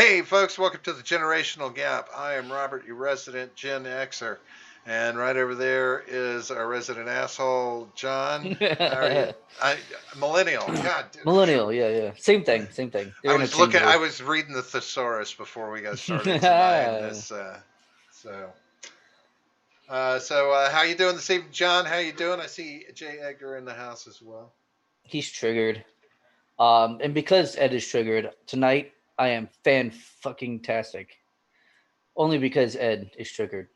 Hey, folks, welcome to the Generational Gap. I am Robert, your resident Gen Xer. And right over there is our resident asshole, John. How are you? I Millennial. God, Millennial, yeah, yeah. Same thing, same thing. I They're was looking. I interchangeable. was reading the thesaurus before we got started tonight, and this. So, how you doing this evening, John? How you doing? I see Jay Edgar in the house as well. He's triggered. And because Ed is triggered tonight, I am fan fucking tastic. Only because Ed is triggered.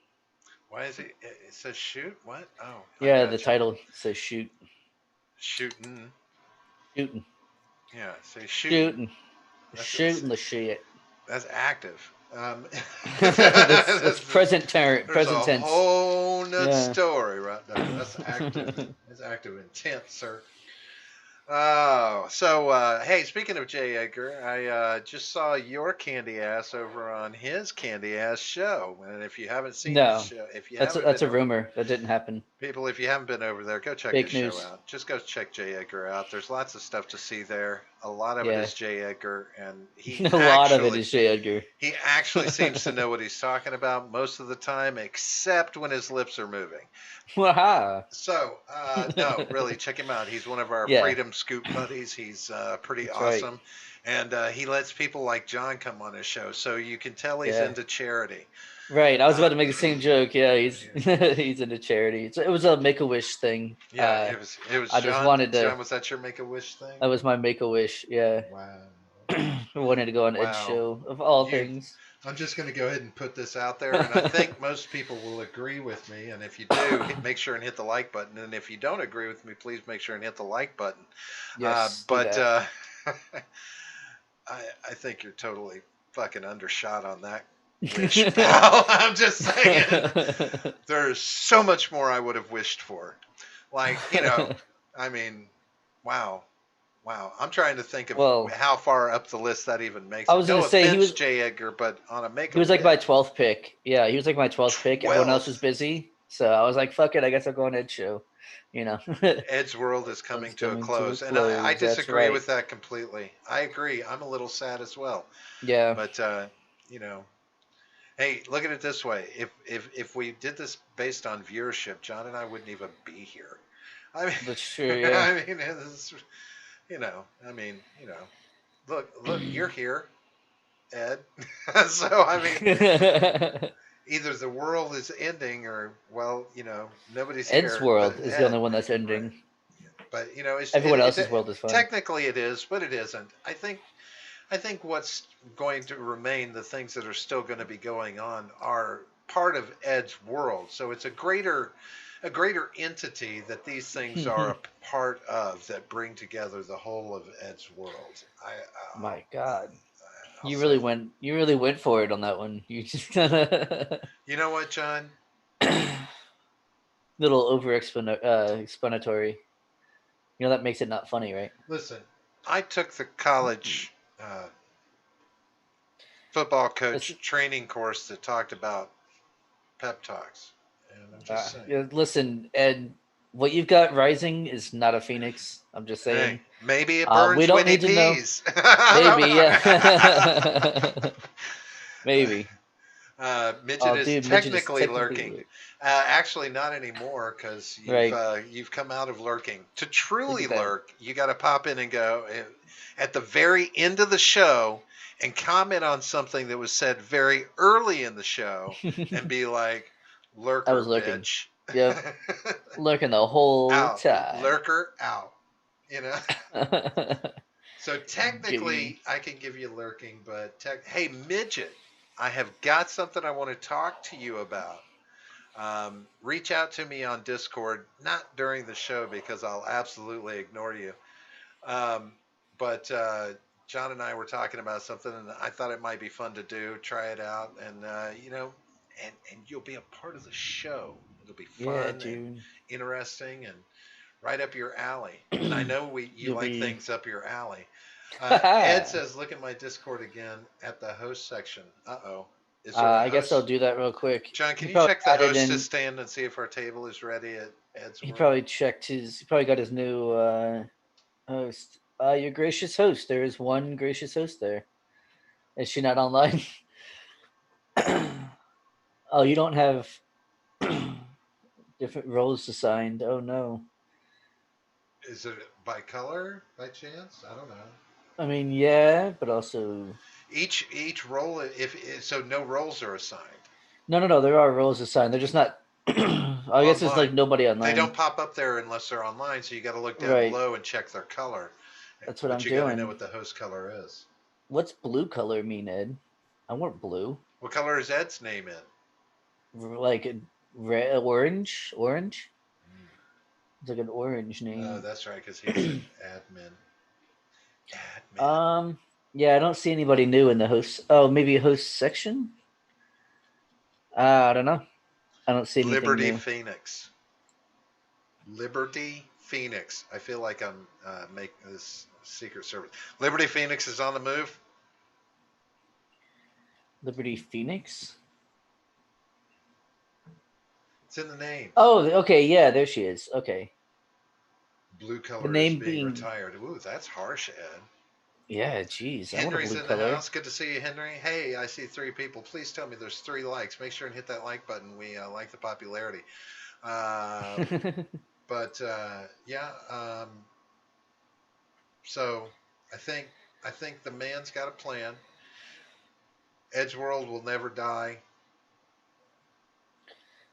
Why is it? It says shoot. What? Oh, I Yeah, the got you. title says Shooting. shooting, Yeah, say shooting. shooting, That's shooting the shit. That's active. That's There's present a tense. whole nother Yeah. story right there. That's active. That's active intent, sir. Oh, hey, speaking of Jay Edgar, I just saw your candy ass over on his candy ass show. And if you haven't seen his No, show, if you that's haven't been a over, rumor. That didn't happen. people, if you haven't been over there, go check his Fake show news. out. Just go check Jay Edgar out. There's lots of stuff to see there. A lot of it Yeah, is Jay Edgar, and a lot of it is J. Edgar. he actually seems to know what he's talking about most of the time, except when his lips are moving. Waha. No, really, check him out. He's one of our Yeah, Freedom Scoop buddies. He's pretty that's right. awesome. And he lets people like John come on his show, so you can tell he's Yeah. into charity. Right. I was Uh, about to make the same joke. Yeah, he's yeah, he's into charity. It was a Make a Wish thing. yeah, it was I just John. wanted to. John, was that your Make a Wish thing? That was my Make a Wish. Yeah, Wow, I wanted to go on Ed's wow. show of all You, things. I'm just going to go ahead and put this out there, and I think most people will agree with me. And if you do, make sure and hit the like button. And if you don't agree with me, please make sure and hit the like button. Uh, Yes, do but that. uh, I think you're totally fucking undershot on that wish, pal. I'm just saying. There's so much more I would have wished for. Like, I mean, wow. Wow. I'm trying to think of Well, how far up the list that even makes I it. was gonna No say offense, J. Edgar, but on a make he a was like my wish, 12th pick. Yeah, he was like my 12th pick. Everyone else was 12th. busy, so I was like, "Fuck it, I guess I'll go on Ed's show." You know, Ed's world is coming it's to a coming to a close. And I close. That's disagree right. with that completely. I agree. I'm a little sad as well. Yeah, But, you know, hey, look at it this way. If we did this based on viewership, John and I wouldn't even be here. I mean, that's true. Yeah. I mean, it's, I mean, look, you're here, Ed. So I mean, either the world is ending or, well, nobody's Ed's here but world is the Ed. only one that's Right. ending. But Everyone else's world is fine. technically it is, but it isn't. I think what's going to remain, the things that are still going to be going on, are part of Ed's world. So it's a greater entity that these things are a part of that bring together the whole of Ed's world. My God, I'll say that. you really went for it on that one. You just You know what, John? little over explanatory. You know that makes it not funny, right? Listen, I took the college uh, football It's, coach training course that talked about pep talks, and I'm just saying. yeah, listen, Ed, what you've got rising is not a phoenix. I'm just Hey, saying. maybe it We burns don't when he need to know. pees. Maybe, I yeah. don't know. Maybe. Midget Oh, is dude, midget is technically technically lurking. Actually, not anymore because right. you've come out of lurking. To Look truly at that. lurk, you got to pop in and go at the very end of the show and comment on something that was said very early in the show and be like, I was "Lurker, lurking. bitch." Yep, lurking the whole Out, time. lurker, out. You know. So Gay. technically, I can give you lurking, but hey, midget, I have got something I want to talk to you about. Reach out to me on Discord, not during the show because I'll absolutely ignore you. Um, but John and I were talking about something, and I thought it might be fun to do. Try it out, and and you'll be a part of the show. It'll be Yeah, fun and dude. interesting and right up your alley. And I know you You'll like be. things up your alley. Ed says, look at my Discord again at the host section. Uh-oh. Is there a I guess I'll host? do that real quick. John, He can you probably check the added hostess in. stand and see if our table is ready at Ed's He World? probably checked his. He probably got his new host. Your gracious host. There is one gracious host there. Is she not online? Oh, you don't have different roles assigned. Oh no. Is it by color by chance? I don't know. I mean, yeah, but also Each role, if so, no roles are assigned no, no, no. There are roles assigned. They're just not. I guess it's online. like nobody They don't online. pop up there unless they're online. So you got to look down Right. below and check their color. That's what But I'm you got to know doing. what the host color is. What's blue color mean, Ed? I want blue. What color is Ed's name in? Like red, orange, orange. It's like an orange Oh, name. that's right, because he's an admin. Admin. um. Yeah, I don't see anybody new in the host. Oh, maybe a host section. I don't know. I don't see anything Liberty new. Phoenix. Liberty Phoenix. I feel like I'm making this Secret Service. Liberty Phoenix is on the move. Liberty Phoenix. It's in the name. Oh, okay. Yeah, there she is. Okay. Blue The color is name being being. retired. Ooh, that's harsh, Ed. Yeah, geez. I want a Henry's blue in the color. house. Good to see you, Henry. Hey, I see 3 people. Please tell me there's 3 likes. Make sure and hit that like button. We like the popularity. But yeah, so I think I think the man's got a plan. Edgeworld will never die.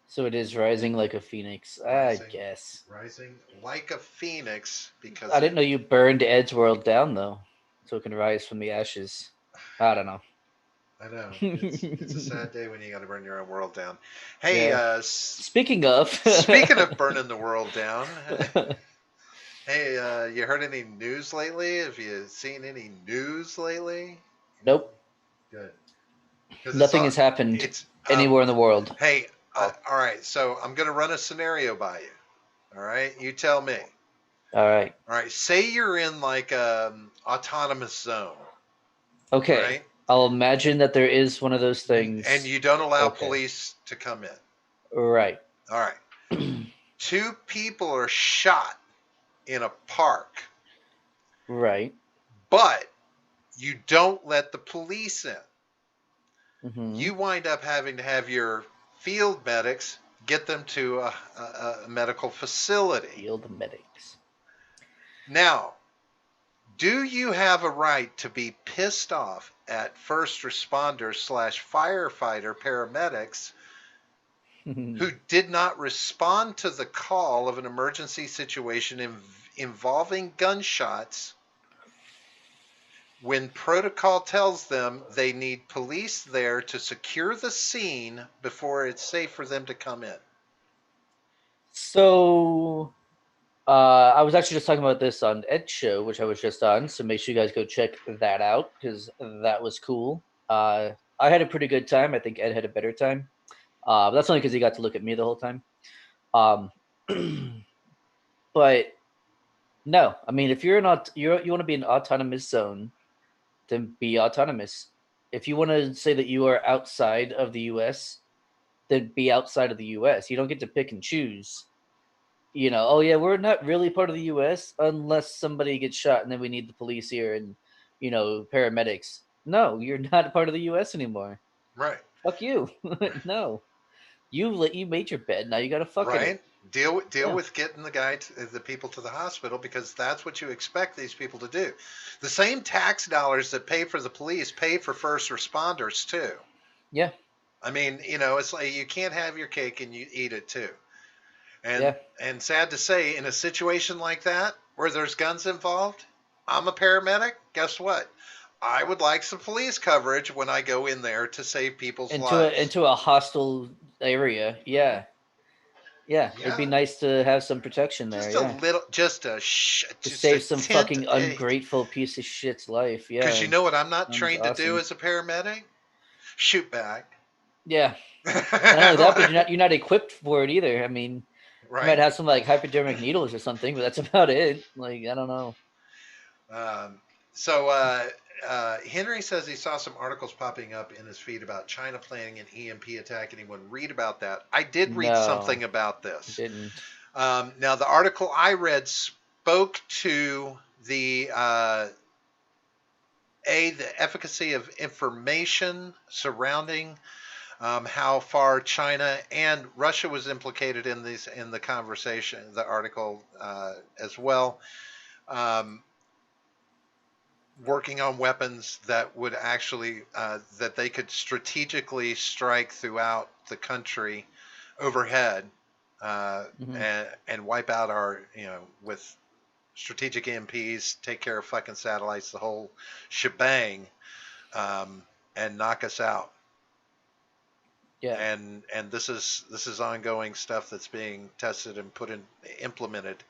So it is rising like a phoenix, I Rising, guess. rising like a phoenix I because didn't it. know you burned Edgeworld down though, so it can rise from the ashes. I don't know. I know it's a sad day when you got to burn your own world down. Hey, Yeah. Speaking of, speaking of burning the world down, hey, you heard any news lately? Have you seen any news lately? nope, Good, because it's nothing all has happened it's anywhere in the world. Hey, Oh, all right. So I'm going to run a scenario by you. All right, you tell me. all right. All right, say you're in like a autonomous zone. All Okay, right, I'll imagine that there is one of those and things. you don't allow Okay, police to come in. right, All right, 2 people are shot in a park, right. but you don't let the police in. Mm-hmm. You wind up having to have your field medics get them to a medical facility. Field medics. Now, do you have a right to be pissed off at first responders slash firefighter paramedics who did not respond to the call of an emergency situation involving gunshots when protocol tells them they need police there to secure the scene before it's safe for them to come in? So I was actually just talking about this on Ed's show, which I was just on. So make sure you guys go check that out because that was cool. I had a pretty good time. I think Ed had a better time. But that's only because he got to look at me the whole time. Um, but no, I mean, if you're not you want to be an autonomous zone, then be autonomous. If you want to say that you are outside of the U.S., then be outside of the U.S. You don't get to pick and choose. Oh yeah, we're not really part of the U.S. unless somebody gets shot, and then we need the police here and paramedics. No, you're not part of the U.S. anymore. Right. Fuck you. No, you made your bed. Now you gotta fuck in it. Right. Deal Yeah. with getting the people to the hospital because that's what you expect these people to do. The same tax dollars that pay for the police pay for first responders too. Yeah. I mean, it's like you can't have your cake and you eat it too. And Yeah. and sad to say, in a situation like that where there's guns involved, I'm a paramedic. Guess what? I would like some police coverage when I go in there to save people's Into a lives. into a hostile area. Yeah. Yeah. It'd be Yeah, nice to have some protection there. just a Yeah. little, To just a save some tenth, fucking ungrateful piece of shit's life. because Yeah. you know what I'm not Sounds trained to do awesome. as a paramedic? Shoot back. Yeah. And not only that, but you're not equipped for it either. I mean, you might Right. have some like hypodermic needles or something, but that's about it. Like I don't know. Um, so Henry says he saw some articles popping up in his feed about China planning an EMP attack. Anyone read about that? I did read No, something about this. didn't. Now, the article I read spoke to the efficacy of information surrounding how far China and Russia was implicated in the conversation, the article as well, um, working on weapons that would actually that they could strategically strike throughout the country overhead Hmm. and wipe out our with strategic EMPs, take care of fucking satellites, the whole shebang, um, and knock us out. Yeah, And this is ongoing stuff that's being tested and implemented.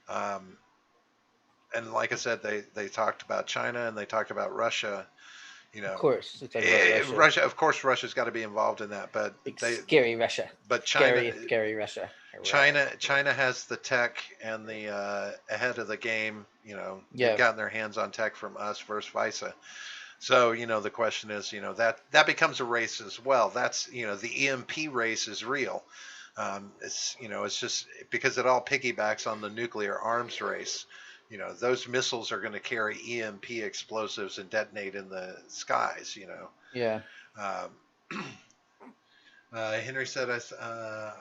Um, and like I said, they talked about China and they talked about Russia. You of know, course. We talk about Russia. Russia, of course, Russia's got to be involved in that, but Big they, scary Russia. but Scary, scary Russia. China has the tech and the ahead of the game. They've Yeah, gotten their hands on tech from us versus vice. So, the question is, that becomes a race as well. That's, the EMP race is real. It's just because it all piggybacks on the nuclear arms race. Those missiles are going to carry EMP explosives and detonate in the skies. yeah. Um, Henry said, I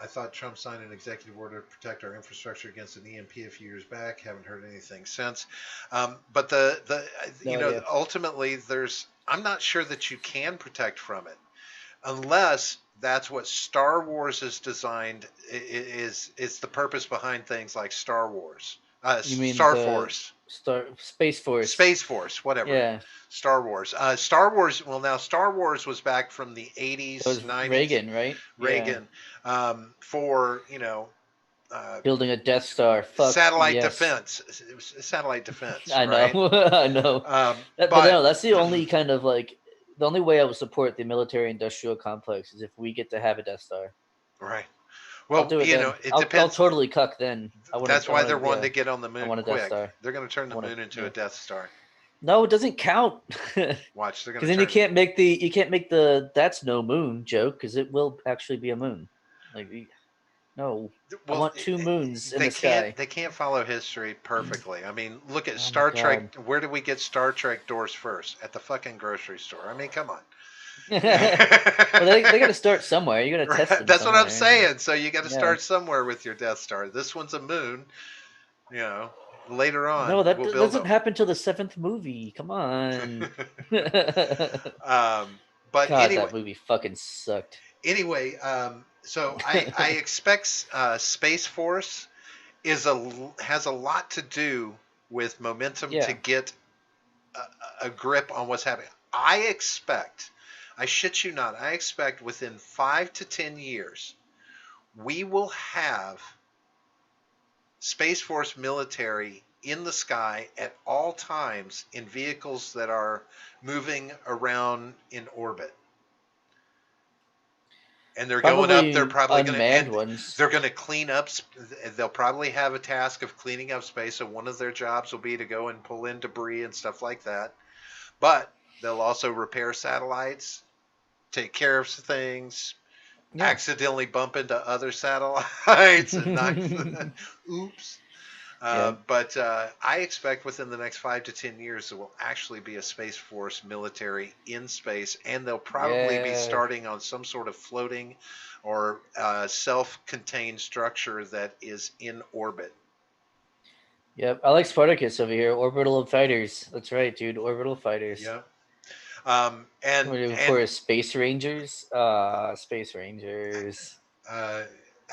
thought Trump signed an executive order to protect our infrastructure against an EMP a few years back. Haven't heard anything since. But No idea. ultimately, I'm not sure that you can protect from it unless that's what Star Wars is designed, is the purpose behind things like Star Wars, You mean Star the Force, Space Force? Space Force, whatever. Yeah, Star Wars. Star Wars. Well, now Star Wars was back from the that was 80s, 90s. Reagan, right? Yeah, Reagan, for building a Death Star. Fuck satellite yes. defense. It was satellite defense, I know, right? I know. But But no, that's the only kind of like the only way I would support the military-industrial complex is if we get to have a Death Star. right. I'll Well, do it then. it I'll depends. totally cuck then. I want That's to. I why want they're to. wanting Yeah. to get on the I moon want a Death quick. Star. They're going to turn I the want to. moon into a Yeah. Death Star. No, it doesn't count. Watch, they're going Because to then turn. you can't make the that's no moon joke because it will actually be a moon. Like no, I Well, want two moons in they the can't sky. they can't follow history perfectly. I mean, look at Oh my Star Trek. god. Where did we get Star Trek doors first? At the fucking grocery store. I mean, come on. Well, they got to start somewhere. You got to test them That's what I'm somewhere. saying. So you got to Yeah. start somewhere with your Death Star. This one's a moon. You know, later on No, that we'll build doesn't them. happen till the seventh movie. Come on. God, But anyway, that movie fucking sucked. so I expect Space Force has a lot to do with momentum to Yeah. get a grip on what's happening. I shit you not, I expect within 5 to 10 years we will have Space Force military in the sky at all times in vehicles that are moving around in orbit. And they're going up. They're Probably probably going to, unmanned and ones. they're going to clean up. They'll probably have a task of cleaning up space. So one of their jobs will be to go and pull in debris and stuff like that. But they'll also repair satellites, take care of things, Yeah. accidentally bump into other satellites and knock. Oops. Yeah. But I expect within the next 5 to 10 years there will actually be a Space Force military in space, and they'll probably be Yeah. starting on some sort of floating or self-contained structure that is in orbit. Yep. I like Spartacus over here. Orbital fighters. That's right, dude. Orbital fighters. Yeah. And We're doing for Space Rangers. Space Rangers. uh,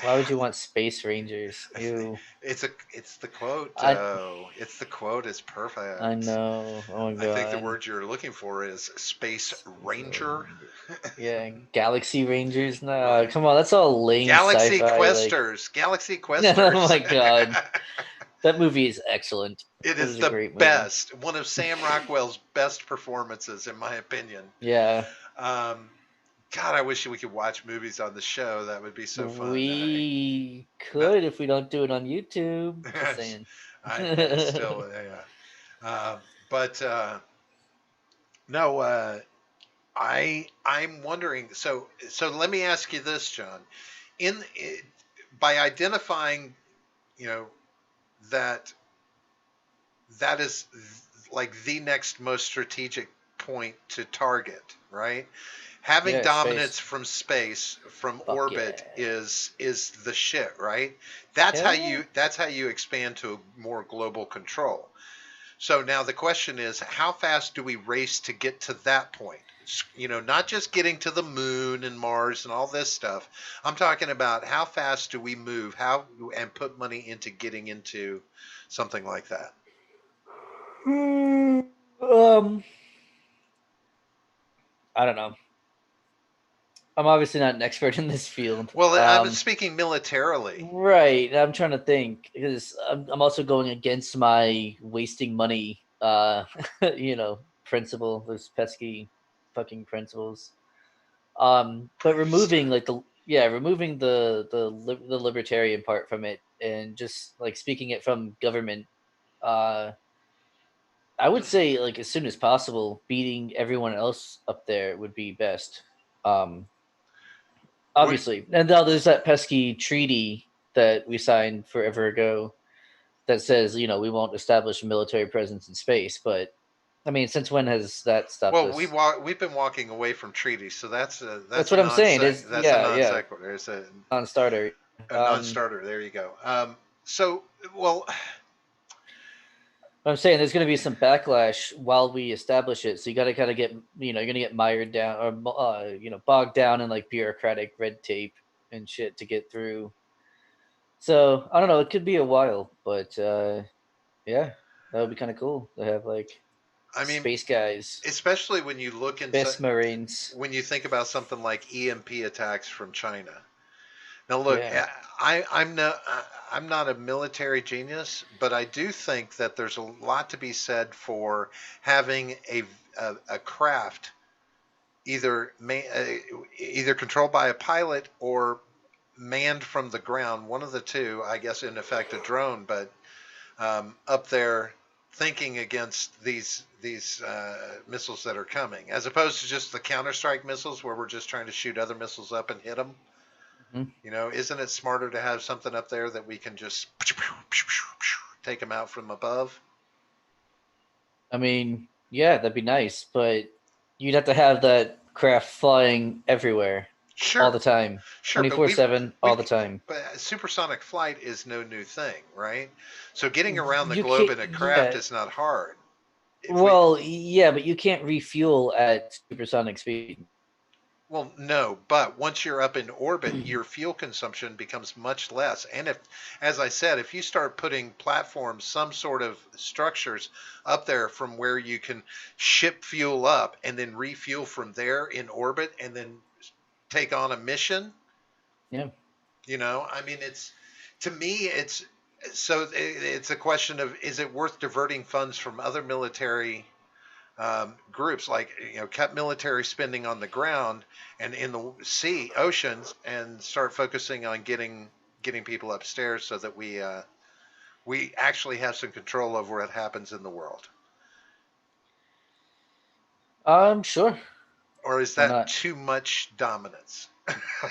Why would you want Space Rangers? You. it's the quote. I. It's the quote is I perfect. know. Oh my I think the god. word you're looking for is Space Space Ranger. Ranger. Yeah, Galaxy Rangers. Nah, Right. come on, that's all lame Galaxy sci-fi. Like, Questers. Galaxy oh Questers. my god, that movie is excellent. It That is is a the great movie. best. One of Sam Rockwell's best performances, in my opinion. Yeah, Um, God, I wish we could watch movies on the show. That would be so fun. we No, could if we don't do it on YouTube. Just saying. I still, yeah. But no, I'm wondering. So let me ask you this, John. In by identifying, you know, that that is like the next most strategic point to target, right? Having Yeah, dominance space. from space, from Fuck orbit yeah. is the shit, right? Hell yeah. That's how you expand to more global control. So now the question is, how fast do we race to get to that point? You know, not just getting to the moon and Mars and all this stuff. I'm talking about how fast do we move, how and put money into getting into something like that. Hmm, Um, I don't know. I'm obviously not an expert in this field. Well, I was speaking militarily. Right. I'm trying to think because I'm also going against my wasting money, principle. Those pesky fucking principles. But removing like removing the libertarian part from it and just like speaking it from government. Uh, I would say like as soon as possible, beating everyone else up there would be best. Um, Would Obviously, and now there's that pesky treaty that we signed forever ago that says we won't establish a military presence in space. But I mean, since when has that stopped well, us? we've been walking away from treaties, so That's what I'm saying. Is that's a yeah, non yeah, sequitur. It's non-starter. a non starter. There you go. So well, I'm saying there's going to be some backlash while we establish it. So you got to kind of get you're going to get mired down or bogged down in like bureaucratic red tape and shit to get through. So I don't know. It could be a while, but yeah, that would be kind of cool to have like I mean, space guys, especially when you look inside, space marines. when you think about something like EMP attacks from China. Now, look, Yeah. I'm not a military genius, but I do think that there's a lot to be said for having a craft either controlled by a pilot or manned from the ground, one of the two, I guess, in effect, a drone, but up there thinking against these missiles that are coming, as opposed to just the counter strike missiles where we're just trying to shoot other missiles up and hit them. Mhm. You know, isn't it smarter to have something up there that we can just take them out from above? I mean, yeah, that'd be nice, but you'd have to have that craft flying everywhere, all the Sure, time, sure, but 24/7, all the we've time. but supersonic flight is no new thing, right? So getting around the You globe can't. in a craft Yeah. is not hard. If we Well, yeah, but you can't refuel at supersonic speed. Well, no, but once you're up in orbit, your fuel consumption becomes much less. And if, as I said, if you start putting platforms, some sort of structures up there from where you can ship fuel up and then refuel from there in orbit and then take on a mission, Yeah. you know, I mean, to me, it's a question of is it worth diverting funds from other military groups, like cut military spending on the ground and in the sea oceans and start focusing on getting people upstairs so that we actually have some control over what happens in the world. Sure. Or is Why that not? too much dominance?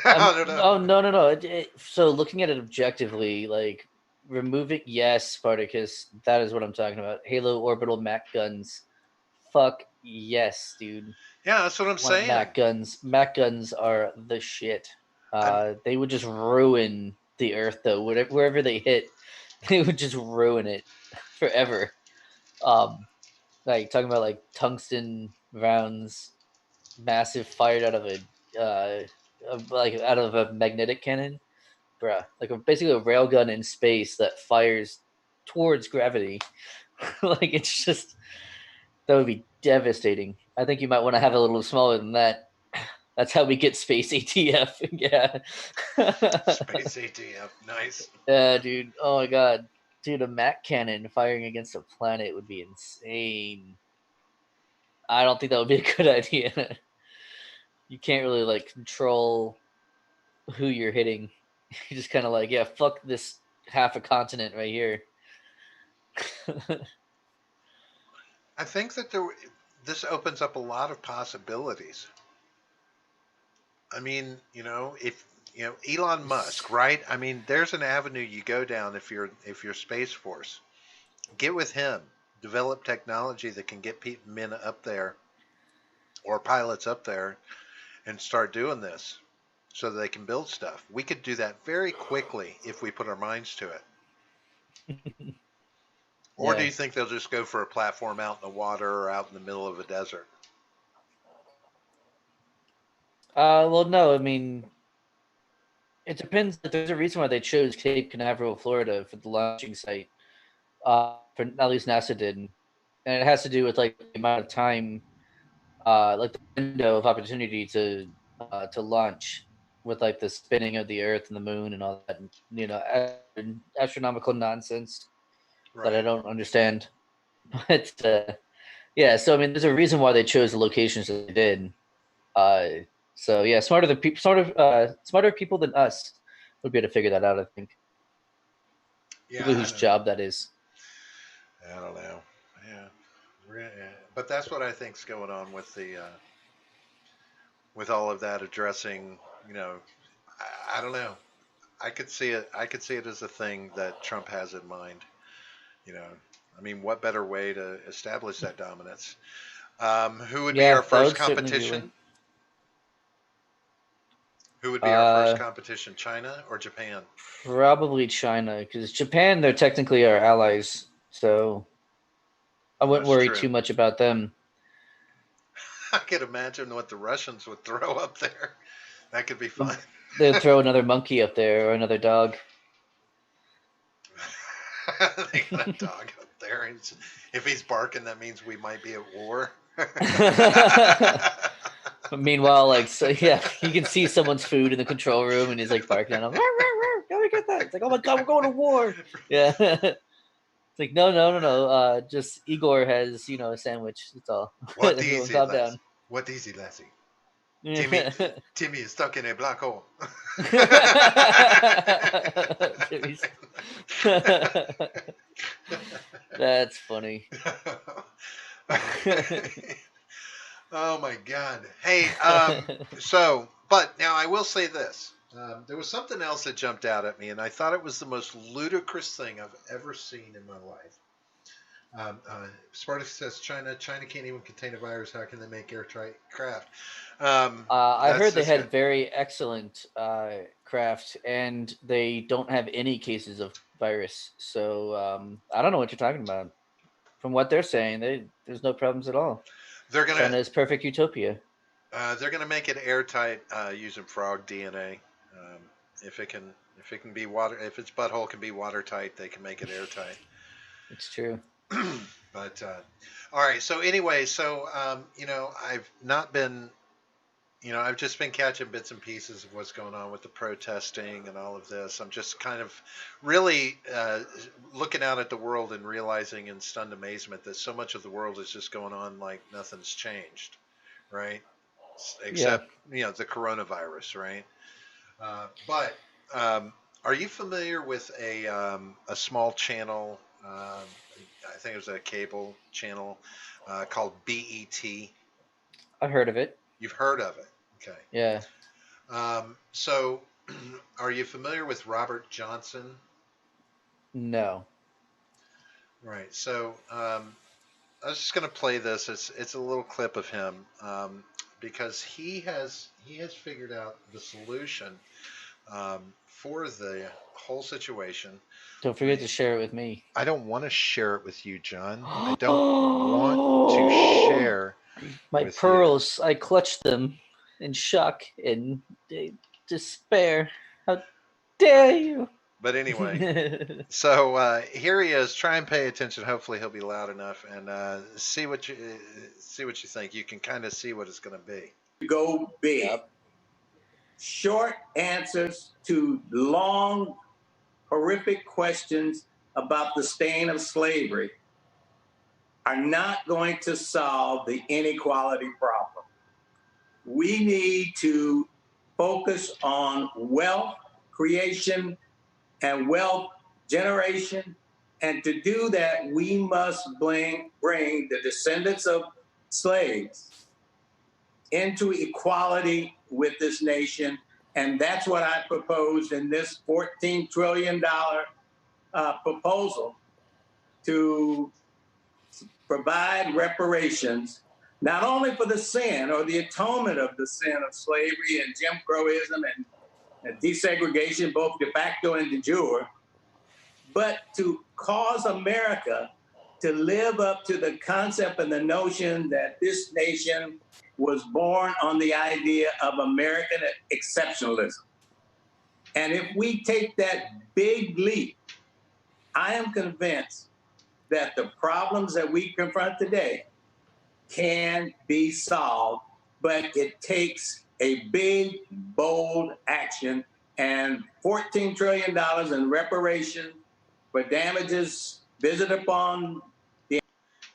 I don't know. Oh no, no, no. So looking at it objectively, like removing yes, Spartacus. That is what I'm talking about. Halo orbital Mac guns. Fuck yes, dude. Yeah, that's what I'm Want saying. Mac guns? Mac guns are the shit. I'm They would just ruin the Earth though. Wherever they hit, they would just ruin it forever. Um, like talking about like tungsten rounds, massive fired out of like out of a magnetic cannon, bruh. Like basically a railgun in space that fires towards gravity. Like it's just that would be devastating. I think you might want to have a little smaller than that. That's how we get space ATF. Yeah. Space ATF. Nice. Yeah, dude. Oh my god. Dude, a Mac cannon firing against a planet would be insane. I don't think that would be a good idea. You can't really like control who you're hitting. You're just kind of like, yeah, fuck this half a continent right here. I think that this opens up a lot of possibilities. I mean, if Elon Musk, right? I mean, there's an avenue you go down if you're Space Force. Get with him. develop technology that can get men up there or pilots up there and start doing this so that they can build stuff. We could do that very quickly if we put our minds to it. Or do Yeah. you think they'll just go for a platform out in the water or out in the middle of a desert? Well, no, I mean, it depends. There's a reason why they chose Cape Canaveral, Florida, for the launching site. For at least NASA did, and it has to do with like the amount of time, like the window of opportunity to launch with like the spinning of the Earth and the Moon and all that, astronomical nonsense that I Right. don't understand. But yeah, so I mean, there's a reason why they chose the locations that they did. Uh, so yeah, smarter people than us would be able to figure that out. I think Yeah, people I whose know. job that is. I don't know. Yeah. Yeah. But that's what I think's going on with the with all of that addressing, you know, I don't know. I could see it. I could see it as a thing that Trump has in mind. You know, I mean, what better way to establish that dominance? Who would be our Yeah, that first would certainly be a way. competition? Who would be our first Uh, competition? China or Japan? Probably China, because Japan, they're technically our allies, so I wouldn't That's worry true. too much about them. I could imagine what the Russians would throw up there. That could be fun. They'll throw another monkey up there or another dog. They got a dog up there. If he's barking, that means we might be at war. Meanwhile, like, so yeah, you can see someone's food in the control room, and he's like barking at him. Go and get that. It's like, oh my god, we're going to war. Yeah. It's like, no. Just Igor has, a sandwich. That's all. What Everyone easy, calm lass. down. What easy, lassie. Timmy, Yeah. Timmy is stuck in a black hole. That's funny. Oh my God. Hey, but now I will say this. There was something else that jumped out at me, and I thought it was the most ludicrous thing I've ever seen in my life. Spartacus says China can't even contain a virus. How can they make airtight craft? I That's heard they this guy. had very excellent craft, and they don't have any cases of virus. So I don't know what you're talking about. From what they're saying, there's no problems at all. They're gonna China is perfect utopia. they're gonna make it airtight using frog DNA. Um, if it can be water, if its butthole can be watertight, they can make it airtight. It's true. But all right. So anyway, I've not been, I've just been catching bits and pieces of what's going on with the protesting and all of this. I'm just kind of really looking out at the world and realizing in stunned amazement that so much of the world is just going on like nothing's changed, right? Yeah. Except the coronavirus, right? But are you familiar with a small channel? I think it was a cable channel called BET. I heard of it. You've heard of it, okay? Yeah. So, are you familiar with Robert Johnson? No. Right. So, I was just going to play this. It's a little clip of him because he has figured out the solution for the whole situation. Don't forget to share it with me. I don't want to share it with you, John. I don't want to share My with you. pearls, I clutched them in shock and despair. How dare you? But anyway, so here he is. Try and pay attention. Hopefully, he'll be loud enough and see what you think. You can kind of see what it's going to be. Go big. Yep. Short answers to long, horrific questions about the stain of slavery are not going to solve the inequality problem. We need to focus on wealth creation and wealth generation. And to do that, we must bring the descendants of slaves into equality with this nation. And that's what I proposed in this $14 trillion proposal to provide reparations, not only for the sin or the atonement of the sin of slavery and Jim Crowism and desegregation, both de facto and de jure, but to cause America to live up to the concept and the notion that this nation was born on the idea of American exceptionalism. And if we take that big leap, I am convinced that the problems that we confront today can be solved, but it takes a big, bold action, and $14 trillion in reparation for damages visited upon the...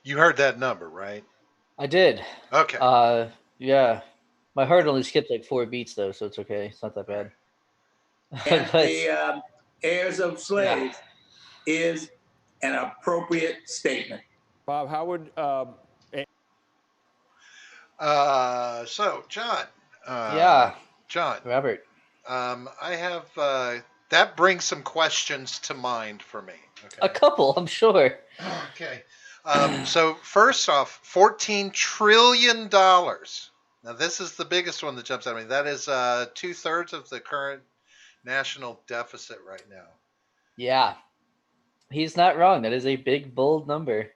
You heard that number, right? I did. Okay. Yeah. My heart only skipped like 4 beats though, so it's okay. It's not that bad. and But- the heirs of slaves is an appropriate statement. Bob, how would So, John. Yeah. John. Robert. I have that brings some questions to mind for me. Okay. A couple, I'm sure. Okay. So first off, $14 trillion. Now this is the biggest one that jumps out at me. That is 2/3 of the current national deficit right now. Yeah. He's not wrong. That is a big, bold number.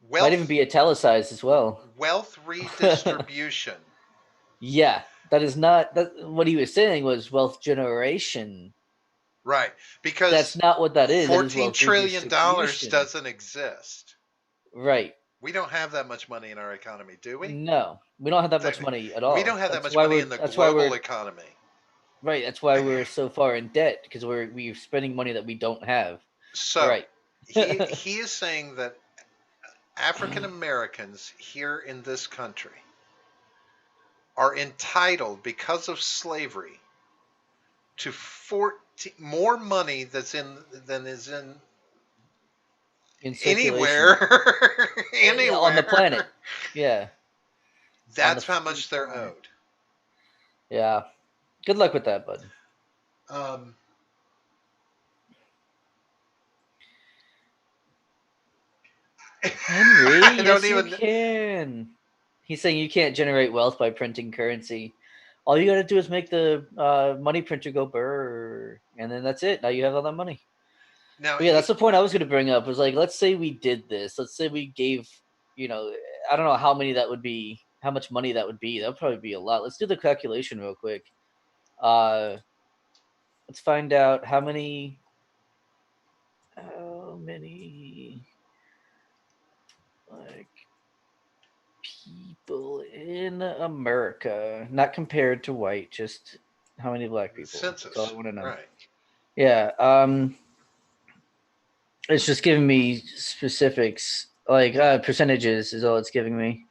Wealth, Might even be italicized as well. wealth redistribution. Yeah. That is not what he was saying was wealth generation. Right. Because That's not what that is. That is $14 wealth trillion redistribution. doesn't exist. Right. We don't have that much money in our economy, do we? No. We don't have that much money at all. We don't have that That's much why money we're- in the that's why global we're- economy. Right. That's why we're so far in debt, because we're spending money that we don't have. So Right. he is saying that African Americans here in this country are entitled, because of slavery, to more money than is in circulation. anywhere anywhere on the planet. Yeah. That's the how much they're planet. owed. Yeah. Good luck with that, bud. Henry, I yes, don't you even- can. He's saying you can't generate wealth by printing currency. All you got to do is make the money printer go brr, and then that's it. Now you have all that money. Now, But yeah, that's the point I was going to bring up. Was like, let's say we did this. Let's say we gave, I don't know how many that would be, how much money that would be. That would probably be a lot. Let's do the calculation real quick. Let's find out how many like people in America, not compared to white, just how many black people. census. That's all I want to know. Right. Yeah. It's just giving me specifics, like percentages is all it's giving me.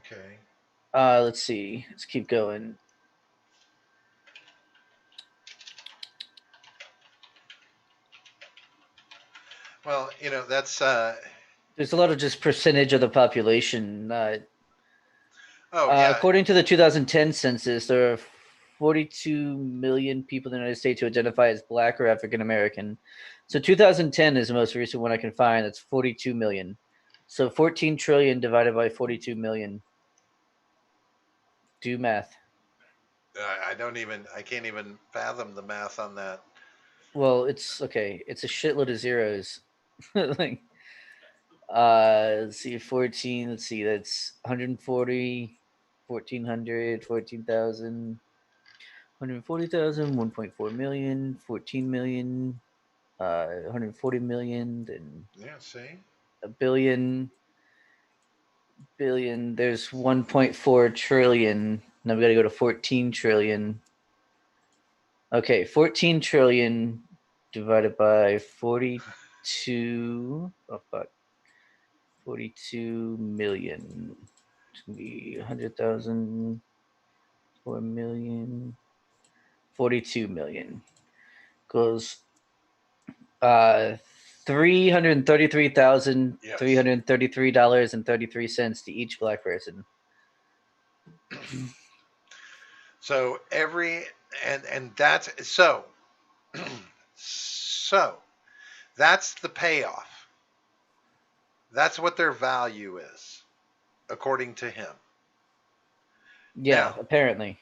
Okay. Let's see. Let's keep going. Well, that's There's a lot of just percentage of the population. oh yeah. According to the 2010 census, there are 42 million people in the United States who identify as Black or African American. So 2010 is the most recent one I can find. That's 42 million. So 14 trillion divided by 42 million. Do math. I can't even fathom the math on that. Well, it's okay. It's a shitload of zeros. Like, let's see, 14. Let's see, that's 140, 1,400, 14,000, 140,000, 1.4 million, 14 million, 140 million, then Yeah, see? a billion. There's 1.4 trillion. Now we got to go to 14 trillion. Okay, 14 trillion divided by 42. Oh, fuck. 42 million. It's going to be 100,000. 4 million. 42 million. Goes $333,333.33 to each black person. So and that's so so that's the payoff. That's what their value is, according to him. Yeah, Now, apparently.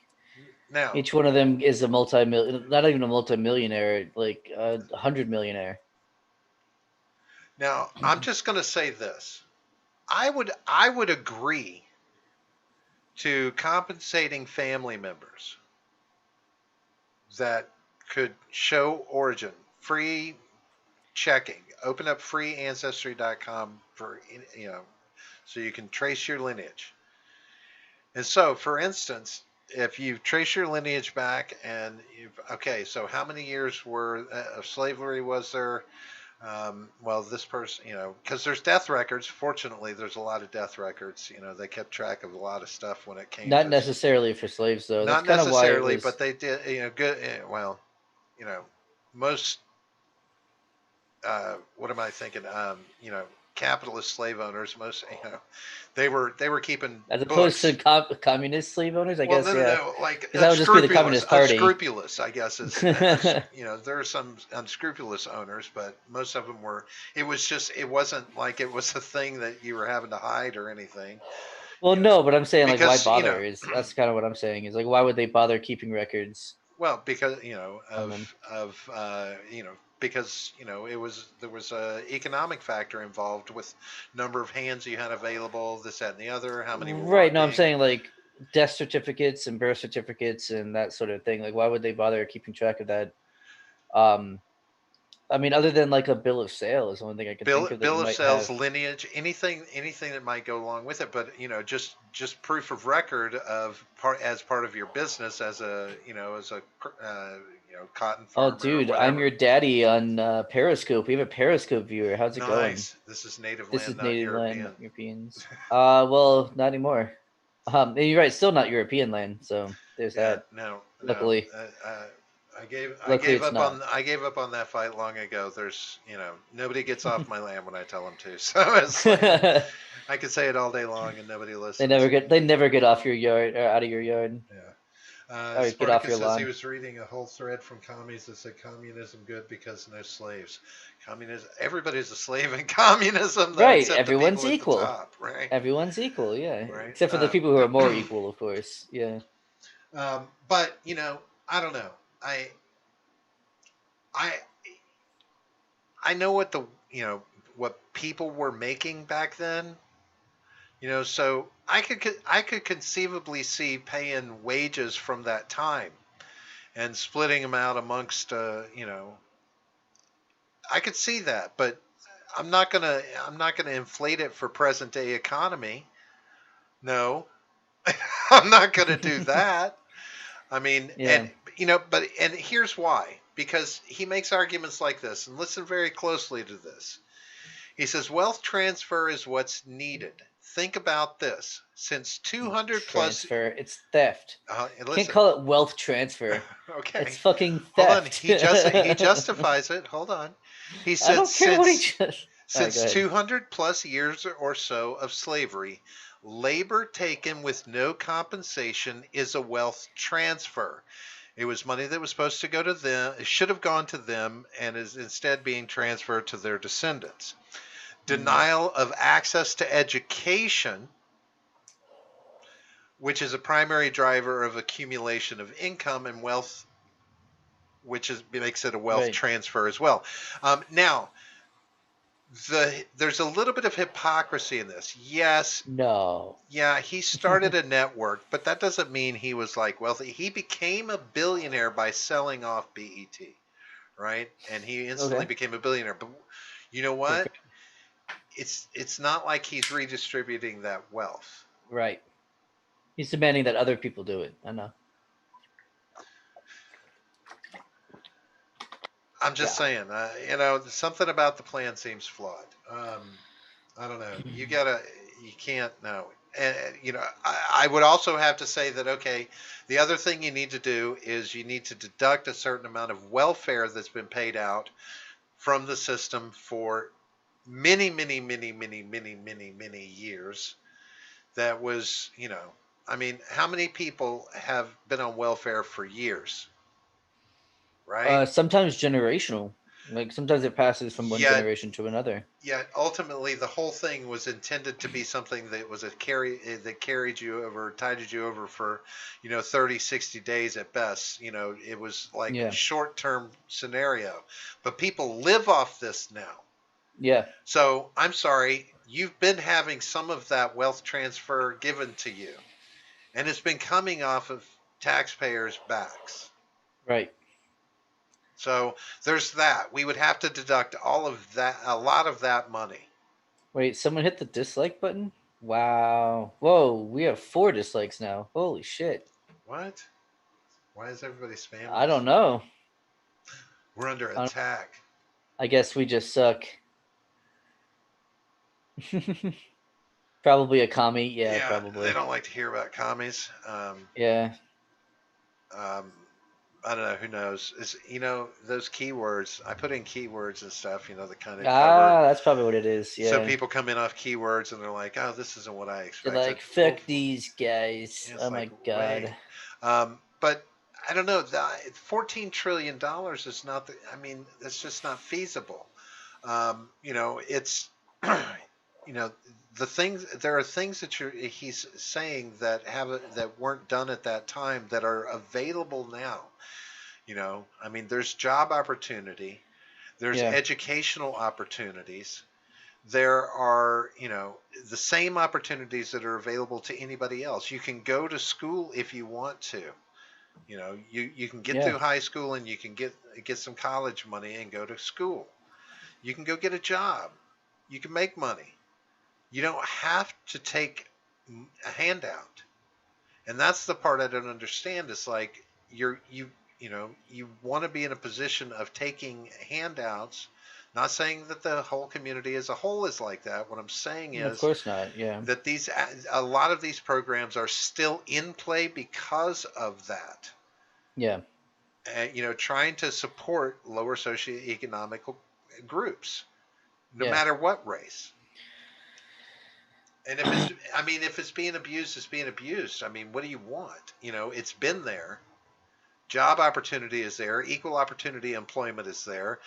now, Each one of them is a multi-million, not even a multi-millionaire, like a 100 millionaire. now, I'm just going to say this. I would agree to compensating family members that could show origin, free checking, open up freeancestry.com for, so you can trace your lineage. And so, for instance, if you trace your lineage back and okay, so how many years of slavery was there? Well, this person, because there's death records. Fortunately, there's a lot of death records. They kept track of a lot of stuff when it came Not to, necessarily for slaves, though. That's not kind of why it necessarily, was. but they did, good. Well, most, what am I thinking? Capitalist slave owners, most, they were keeping As opposed books. to communist slave owners, I Well, guess, no, no, yeah. no. Like Because that would just be the Communist Party. unscrupulous, I guess is. There are some unscrupulous owners, but most of them were. It was just. It wasn't like it was a thing that you were having to hide or anything. Well, no, but I'm saying, like, why Because bother? That's kind of what I'm saying. Is like, why would they bother keeping records? well, because on them? because there was a economic factor involved with number of hands you had available, this, that, and the other, how many were Right. No, I'm working. saying like death certificates and birth certificates and that sort of thing. Like, why would they bother keeping track of that? I mean, other than like a bill of sale is the only thing I can think of that Bill you of might sales, have. lineage, anything that might go along with it, but just proof of record of part of your business as a cotton Oh, farmer or dude, I'm whatever. your daddy on Periscope. We have a Periscope viewer. How's it going? Nice. This is native This land, is not native land, European. not Europeans. Well, not anymore. And you're right, still not European land. So there's Yeah, that. no, no. Luckily, I luckily gave it's up not. on that fight long ago. There's nobody gets off my land when I tell them to. So it's like I could say it all day long and nobody listens. They never get off your yard or out of your yard. Yeah. Or get off Spartacus your says he lawn. was reading a whole thread from commies that said communism good because no slaves. Communism, everybody's a slave in communism, though, Right, except everyone's the people equal. at the top, right? Everyone's equal, yeah. Right. Except for the people who are more equal, of course. Yeah. But I don't know. I I know what what people were making back then. So I could conceivably see paying wages from that time and splitting them out amongst I could see that, but I'm not gonna inflate it for present day economy. No, I'm not gonna do that. I mean, Yeah. and here's why. Because he makes arguments like this, and listen very closely to this. He says wealth transfer is what's needed. Think about this. Since 200 plus, Transfer. It's theft. Can't listen. call it wealth transfer. Okay, It's fucking hold on. theft. He justifies it. Hold on. He I said don't care what he just. since 200 plus years or so of slavery, labor taken with no compensation is a wealth transfer. It was money that was supposed to go to them, it should have gone to them, and is instead being transferred to their descendants. Denial of access to education, which is a primary driver of accumulation of income and wealth, which makes it a wealth transfer as well. Now, there's a little bit of hypocrisy in this. Yes. No. Yeah, he started a network, but that doesn't mean he was like wealthy. He became a billionaire by selling off BET, right? And he instantly became a billionaire. But you know what? It's not like he's redistributing that wealth. Right. He's demanding that other people do it. I know. I'm just saying, something about the plan seems flawed. I don't know. You can't know. And I would also have to say that, okay, the other thing you need to do is you need to deduct a certain amount of welfare that's been paid out from the system for many, many, many, many, many, many, many years. That was, I mean, how many people have been on welfare for years? Right? Sometimes generational. Like sometimes it passes from one Yet, generation to another. yet ultimately the whole thing was intended to be something that was that carried you over, tided you over for, 30, 60 days at best. It was like Yeah. short-term scenario, but people live off this now. Yeah. So I'm sorry, you've been having some of that wealth transfer given to you, and it's been coming off of taxpayers' backs. Right. So there's that. We would have to deduct all of that, a lot of that money. Wait, someone hit the dislike button? Wow. Whoa, we have 4 dislikes now. Holy shit. What? Why is everybody spamming I us? don't know. We're under I, attack. I guess we just suck. Probably a commie. Yeah, Yeah, probably. they don't like to hear about commies. Yeah. Um, I don't know. Who knows? Those keywords. I put in keywords and stuff. The kind of cover. That's probably what it is. So Yeah. people come in off keywords and they're like, "Oh, this isn't what I They're expected." like, Well, fuck these guys. it's Oh like, my wait. god. But I don't know. $14 trillion is not. I mean, that's just not feasible. It's you know the things. There are things that he's saying that weren't done at that time that are available now. I mean, there's job opportunity, there's Yeah. educational opportunities, there are, the same opportunities that are available to anybody else. You can go to school if you want to. You can get Yeah. through high school and you can get some college money and go to school. You can go get a job. You can make money. You don't have to take a handout. And that's the part I don't understand. Is like you want to be in a position of taking handouts. Not saying that the whole community as a whole is like that. What I'm saying Of is course not. Yeah. that a lot of these programs are still in play because of that. Yeah. Trying to support lower socioeconomic groups, no Yeah. matter what race. And if it's being abused, it's being abused. I mean, what do you want? It's been there. Job opportunity is there. Equal opportunity employment is there.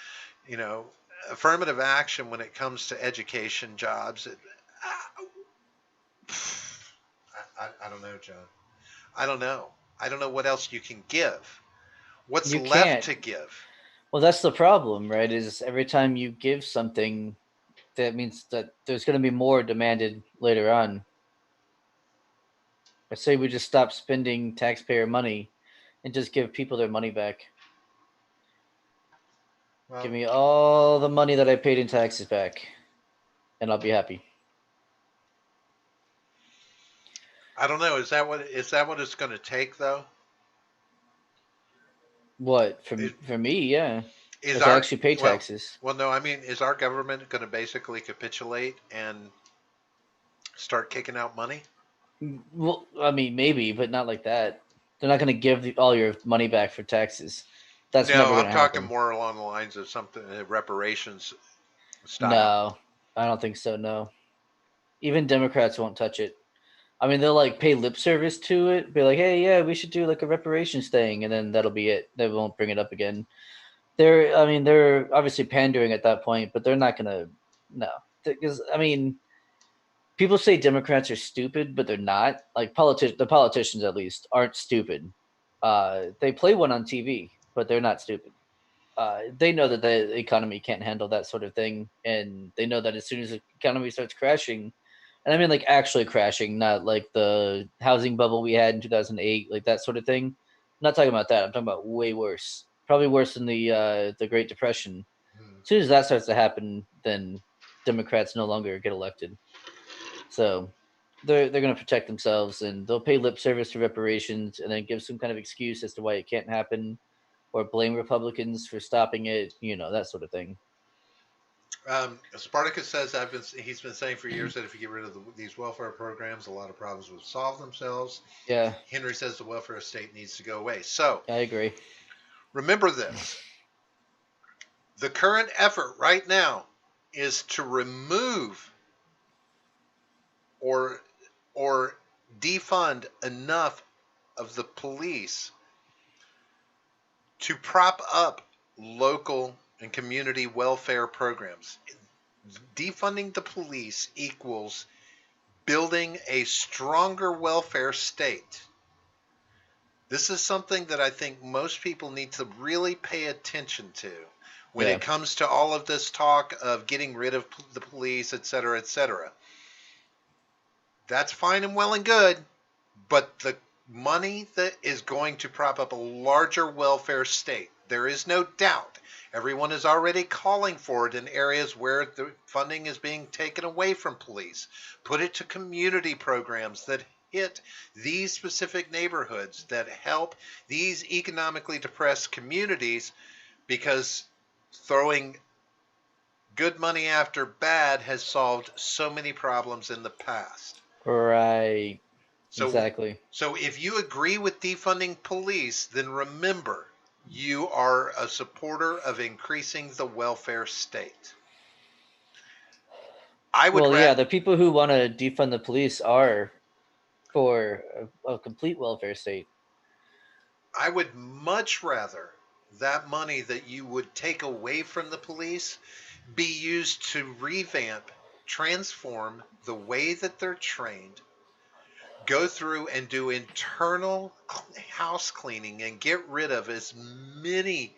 You know, affirmative action when it comes to education, jobs. I don't know, John. I don't know. I don't know what else you can give. What's You left can't. to give? Well, that's the problem, right? Is every time you give something, that means that there's going to be more demanded later on. I say we just stop spending taxpayer money and just give people their money back. Well, Give me all the money that I paid in taxes back, and I'll be happy. I don't know. Is that what it's going to take though? What Is, for me? Yeah, is if I our actually pay well, taxes. well, no. I mean, is our government going to basically capitulate and start kicking out money? Well, I mean, maybe, but not like that. They're not going to give all your money back for taxes. That's No, never going I'm to talking happen. more along the lines of something reparations style. No, I don't think so. No, even Democrats won't touch it. I mean, they'll like pay lip service to it, be like, "Hey, yeah, we should do like a reparations thing," and then that'll be it. They won't bring it up again. I mean, they're obviously pandering at that point, but they're not gonna, no, because I mean, people say Democrats are stupid, but they're not. Like the politicians at least aren't stupid. They play one on TV, but they're not stupid. They know that the economy can't handle that sort of thing, and they know that as soon as the economy starts crashing, and I mean like actually crashing, not like the housing bubble we had in 2008, like that sort of thing. I'm not talking about that. I'm talking about way worse, probably worse than the Great Depression. Hmm. As soon as that starts to happen, then Democrats no longer get elected. So they're going to protect themselves, and they'll pay lip service to reparations, and then give some kind of excuse as to why it can't happen, or blame Republicans for stopping it, that sort of thing. Spartacus says he's been saying for years that if you get rid of these welfare programs, a lot of problems would solve themselves. Yeah, Henry says the welfare state needs to go away. So I agree. remember this: the current effort right now is to remove or or defund enough of the police to prop up local and community welfare programs. Defunding the police equals building a stronger welfare state. This is something that I think most people need to really pay attention to when Yeah. it comes to all of this talk of getting rid of the police, et cetera, et cetera. That's fine and well and good, but the money that is going to prop up a larger welfare state, there is no doubt. Everyone is already calling for it in areas where the funding is being taken away from police. Put it to community programs that hit these specific neighborhoods, that help these economically depressed communities, because throwing good money after bad has solved so many problems in the past. Right. So, Exactly. so if you agree with defunding police, then remember, you are a supporter of increasing the welfare state. I would Well, yeah, the people who want to defund the police are for a complete welfare state. I would much rather that money that you would take away from the police be used to revamp, transform the way that they're trained, go through and do internal house cleaning and get rid of as many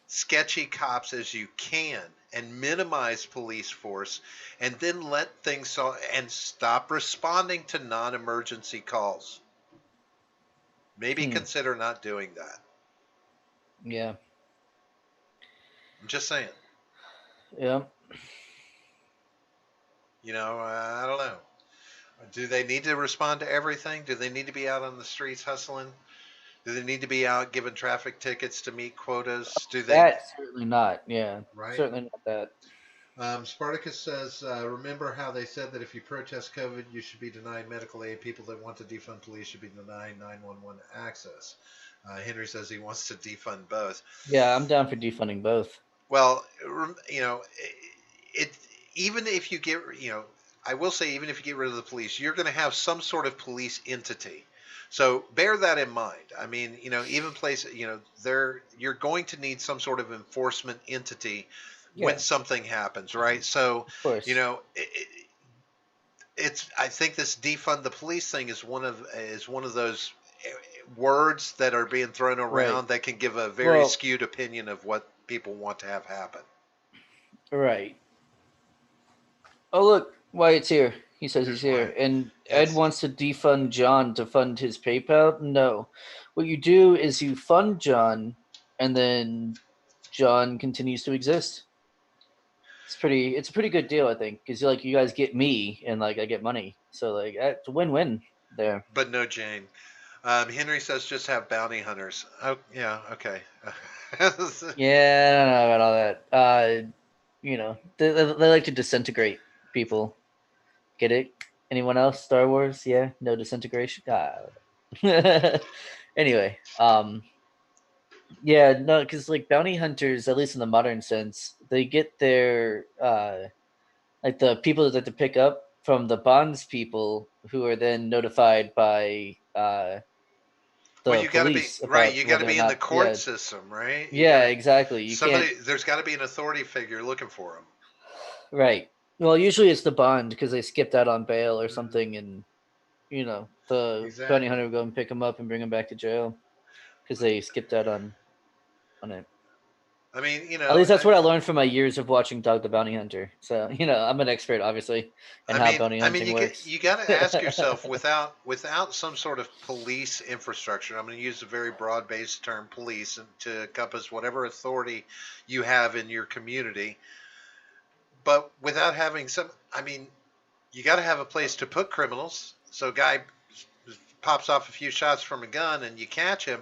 sketchy cops as you can and minimize police force, and then let things and stop responding to non-emergency calls. Maybe consider not doing that. Yeah. I'm just saying. Yeah. I don't know. Do they need to respond to everything? Do they need to be out on the streets hustling? Do they need to be out giving traffic tickets to meet quotas? Do they? That's certainly not. Yeah. Right. Certainly not that. Spartacus says, remember how they said that if you protest COVID, you should be denied medical aid. People that want to defund police should be denied 911 access. Henry says he wants to defund both. Yeah, I'm down for defunding both. Well, it even if you get, I will say, even if you get rid of the police, you're going to have some sort of police entity. So bear that in mind. I mean, even places, you're going to need some sort of enforcement entity when something happens, right? So, Of course. it's. I think this defund the police thing is one of those words that are being thrown around that can give a very skewed opinion of what people want to have happen. Right. Oh, look, Wyatt's here. He says he's here. Wyatt. And Ed wants to defund John to fund his PayPal. No. What you do is you fund John, and then John continues to exist. It's a pretty good deal, I think, because you guys get me, and I get money. So it's a win-win there. But no Jane. Henry says just have bounty hunters. Oh yeah, okay. Yeah, I don't know about all that. They like to disintegrate people. Get it? Anyone else? Star Wars? Yeah, no disintegration. Anyway, yeah, no, because bounty hunters, at least in the modern sense, they get their the people that they pick up from the bonds people, who are then notified by well, you got to be right. You got to be in the court yeah. system, right? Exactly. There's got to be an authority figure looking for them. Right. Well, usually it's the bond because they skipped out on bail or something, and the bounty hunter will go and pick them up and bring them back to jail because they skipped out on it. I mean, at least that's what I learned from my years of watching Dog the Bounty Hunter. So, I'm an expert, obviously, in how bounty hunting works. You got to ask yourself, without some sort of police infrastructure, I'm going to use a very broad-based term, police, to encompass whatever authority you have in your community. But without having you got to have a place to put criminals. So, a guy pops off a few shots from a gun, and you catch him.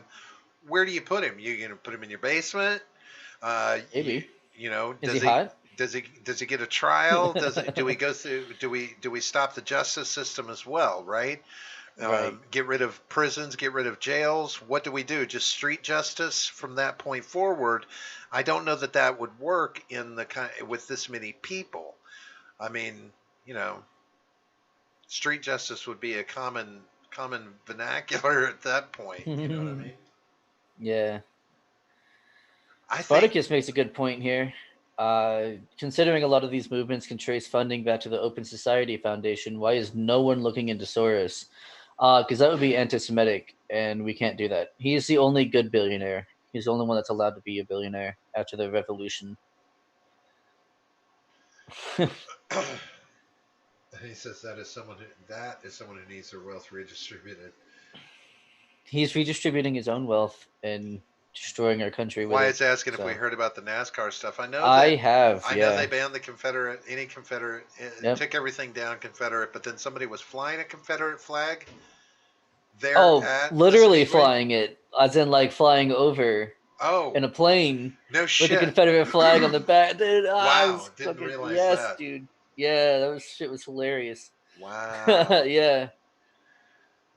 Where do you put him? You going to put him in your basement? Maybe. Does he hot? Does he get a trial? Do we go through? Do we stop the justice system as well? Right. Get rid of prisons. Get rid of jails. What do we do? Just street justice from that point forward? I don't know that would work with this many people. I mean, street justice would be a common vernacular at that point. You know what I mean? Yeah. I think Spartacus makes a good point here. Considering a lot of these movements can trace funding back to the Open Society Foundation, why is no one looking into Soros? Because that would be anti-Semitic, and we can't do that. He is the only good billionaire. He's the only one that's allowed to be a billionaire after the revolution. he says that is someone who needs their wealth redistributed. He's redistributing his own wealth and destroying our country with Wyatt's it. asking if we So heard about the NASCAR stuff. I know I that have, I know they yeah. banned the Confederate, any Confederate, Yep. took everything down Confederate, but then somebody was flying a Confederate flag there Oh, at the literally Speedway. flying it, as in like flying over Oh, in a plane no with shit. the Confederate flag on the back. Dude, Wow, didn't realize yes, that. dude. Yeah, that shit was hilarious. Wow. Yeah.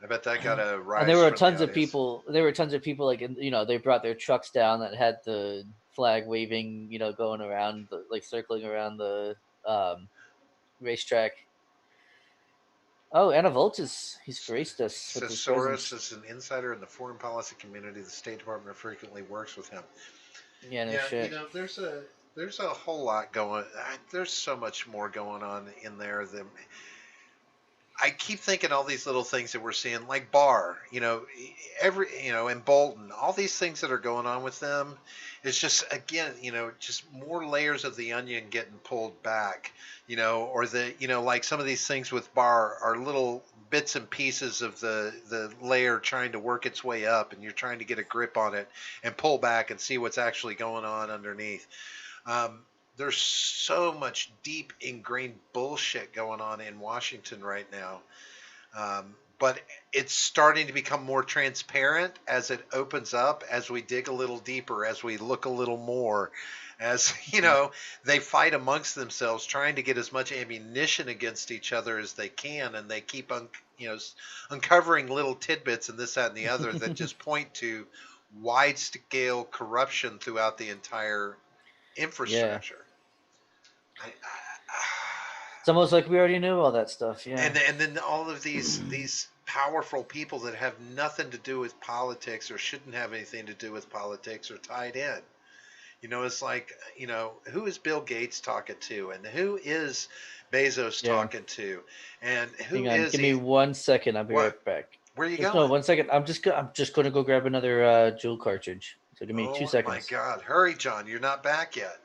I bet that got a rise And there were from tons the of audience. people. There were tons of people, like, they brought their trucks down that had the flag waving, going around, like circling around the racetrack. Oh, Anna Voltis, he's graced us with Says his Soros presence. is an insider in the foreign policy community. The State Department frequently works with him. Yeah, no Yeah, shit. there's a whole lot going. There's so much more going on in there than I keep thinking. All these little things that we're seeing, like Barr, and Bolton, all these things that are going on with them, is just, again, just more layers of the onion getting pulled back, or like some of these things with Barr are little bits and pieces of the layer trying to work its way up, and you're trying to get a grip on it and pull back and see what's actually going on underneath. There's so much deep ingrained bullshit going on in Washington right now. But it's starting to become more transparent as it opens up, as we dig a little deeper, as we look a little more, as they fight amongst themselves, trying to get as much ammunition against each other as they can, and they keep uncovering little tidbits and this, that, and the other that just point to wide scale corruption throughout the entire infrastructure. It's almost like we already knew all that stuff. Yeah. And then all of these powerful people that have nothing to do with politics, or shouldn't have anything to do with politics, are tied in. It's like, who is Bill Gates talking to, and who is Bezos talking to, and who Hang on, is give me 1 second. I'll be right back. Where are you Just going? No, 1 second. I'm just going to go grab another jewel cartridge. So give me 2 seconds. Oh my God, hurry, John! You're not back yet.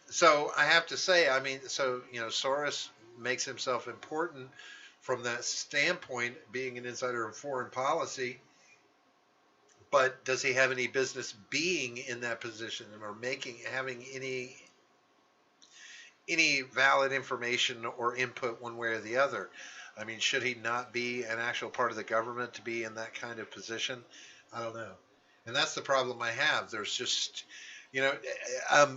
So I have to say, Soros makes himself important from that standpoint, being an insider in foreign policy. But does he have any business being in that position, or having any valid information or input one way or the other? I mean, should he not be an actual part of the government to be in that kind of position? I don't know. And that's the problem I have. There's just, I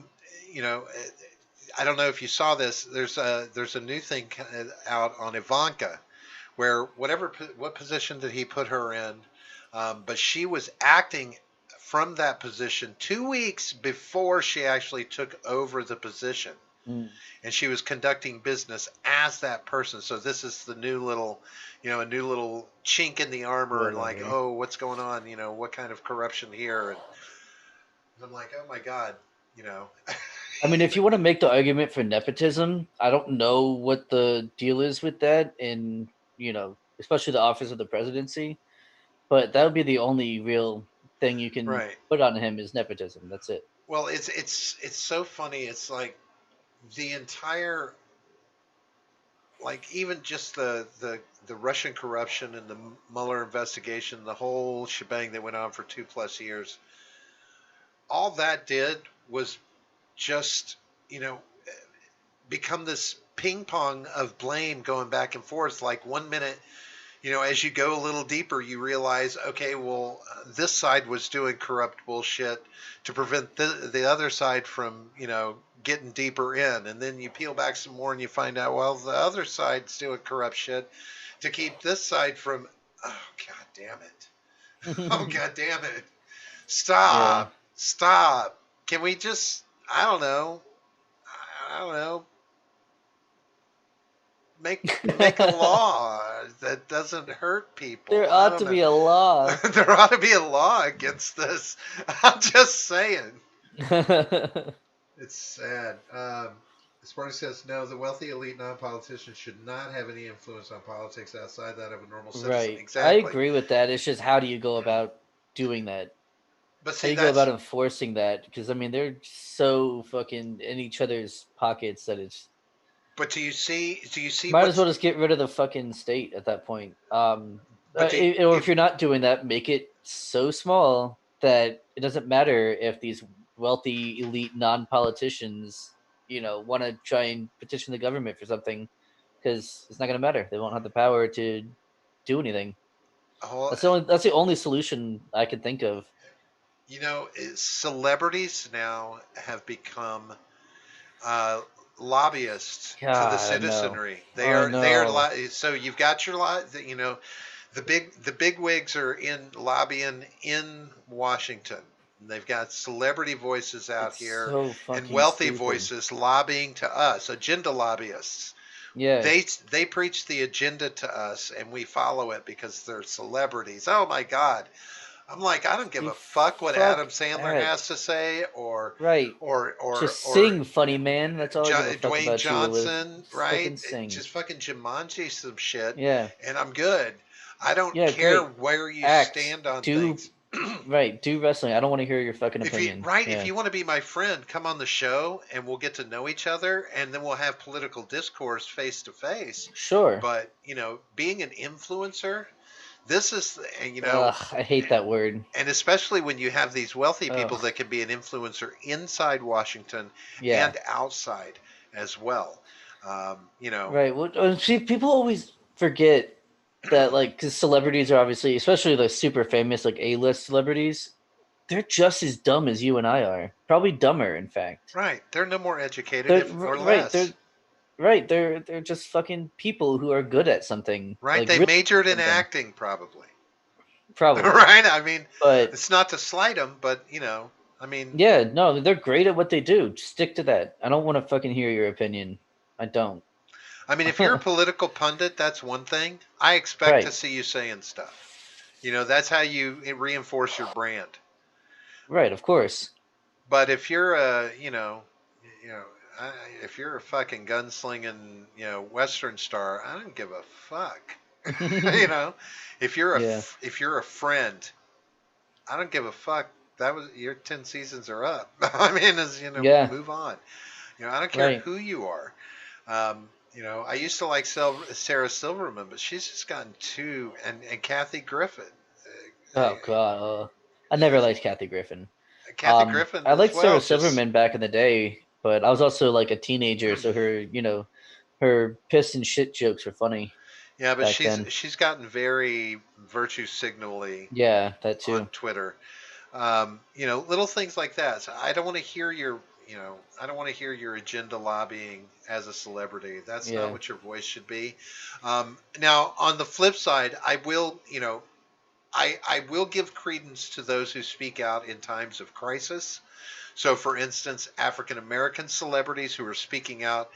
don't know if you saw this. There's a new thing out on Ivanka, where what position did he put her in? But she was acting from that position 2 weeks before she actually took over the position. And she was conducting business as that person. So this is the new little, a new little chink in the armor, and like, oh, what's going on? What kind of corruption here? And I'm like, oh my God, I mean, if you want to make the argument for nepotism, I don't know what the deal is with that, and especially the office of the presidency. But that would be the only real thing you can put on him is nepotism. That's it. Well, it's so funny. It's like the entire, like, even just the Russian corruption and the Mueller investigation, the whole shebang that went on for 2+ years. All that did was just, become this ping pong of blame going back and forth. Like 1 minute, as you go a little deeper, you realize, okay, well, this side was doing corrupt bullshit to prevent the other side from, getting deeper in. And then you peel back some more and you find out, well, the other side's doing corrupt shit to keep this side from, oh, God damn it. Oh, God damn it. Stop. Yeah. Stop. Can we just, I don't know. make a law that doesn't hurt people. There I ought don't to know. be a law. There ought to be a law against this. I'm just saying. It's sad. Sparty says, no, the wealthy elite non-politicians should not have any influence on politics outside that of a normal citizen. Right. I Exactly. agree with that. It's just how do you go about doing that? But How do see, you go that's about enforcing that? Because I mean, they're so fucking in each other's pockets that it's but do you see might as what's well just get rid of the fucking state at that point. but the Or if you're not doing that, make it so small that it doesn't matter if these wealthy elite non-politicians, want to try and petition the government for something, because it's not going to matter. They won't have the power to do anything. whole, That's the only solution I can think of. celebrities now have become uh, lobbyists to the God, I know. citizenry. I They are know. so you've got your the big wigs are in lobbying in Washington. They've got celebrity voices out It's here so and fucking wealthy stupid. voices lobbying to us, agenda lobbyists. Yeah. They preach the agenda to us and we follow it because they're celebrities. Oh my God. I'm like, I don't give See, a fuck what fuck Adam Sandler that. has to say Right. or Just or sing, funny man. That's all I give a fuck Dwayne about you with. Johnson, Just right? fucking sing. Just fucking Jumanji some shit, Yeah. and I'm good. I don't Yeah, care great. where you Act. stand on Do things. right. Do wrestling. I don't want to hear your fucking If you opinion. if you want to be my friend, come on the show and we'll get to know each other, and then we'll have political discourse face to face. Sure. But being an influencer, this is Ugh, I hate that word. and especially when you have these wealthy people Ugh. that can be an influencer inside Washington Yeah. and outside as well. Right. Well, see, people always forget that, like, because celebrities are obviously, especially the super famous, like A-list celebrities, they're just as dumb as you and I are. Probably dumber, in fact. Right. They're no more educated They're or right. less. They're just fucking people who are good at something. Right. Like They really majored in something. acting probably. Probably. Right. I mean, But it's not to slight them, but I mean, yeah, no, they're great at what they do. Just stick to that. I don't want to fucking hear your opinion. I don't. if you're a political pundit, that's one thing. I expect to Right. see you saying stuff. That's how you reinforce your brand. Right, of course. But if you're a, if you're a fucking gunslinging, Western star, I don't give a fuck. If you're Yeah. if you're a friend, I don't give a fuck. That was your 10 seasons are up. I mean, Yeah. move on. I don't care Right. who you are. I used to like Sarah Silverman, but she's just gotten too, and Kathy Griffin. Oh god. I never liked Kathy Griffin. Kathy Griffin I as liked well. Sarah Just Silverman back in the day, but I was also like a teenager, so her piss and shit jokes were funny yeah, but back then. she's gotten very virtue signally Yeah, that on too. Twitter. Little things like that. So I don't want to hear I don't want to hear your agenda lobbying as a celebrity. That's Yeah. not what your voice should be. Now, on the flip side, I will, I will give credence to those who speak out in times of crisis. So, for instance, African American celebrities who are speaking out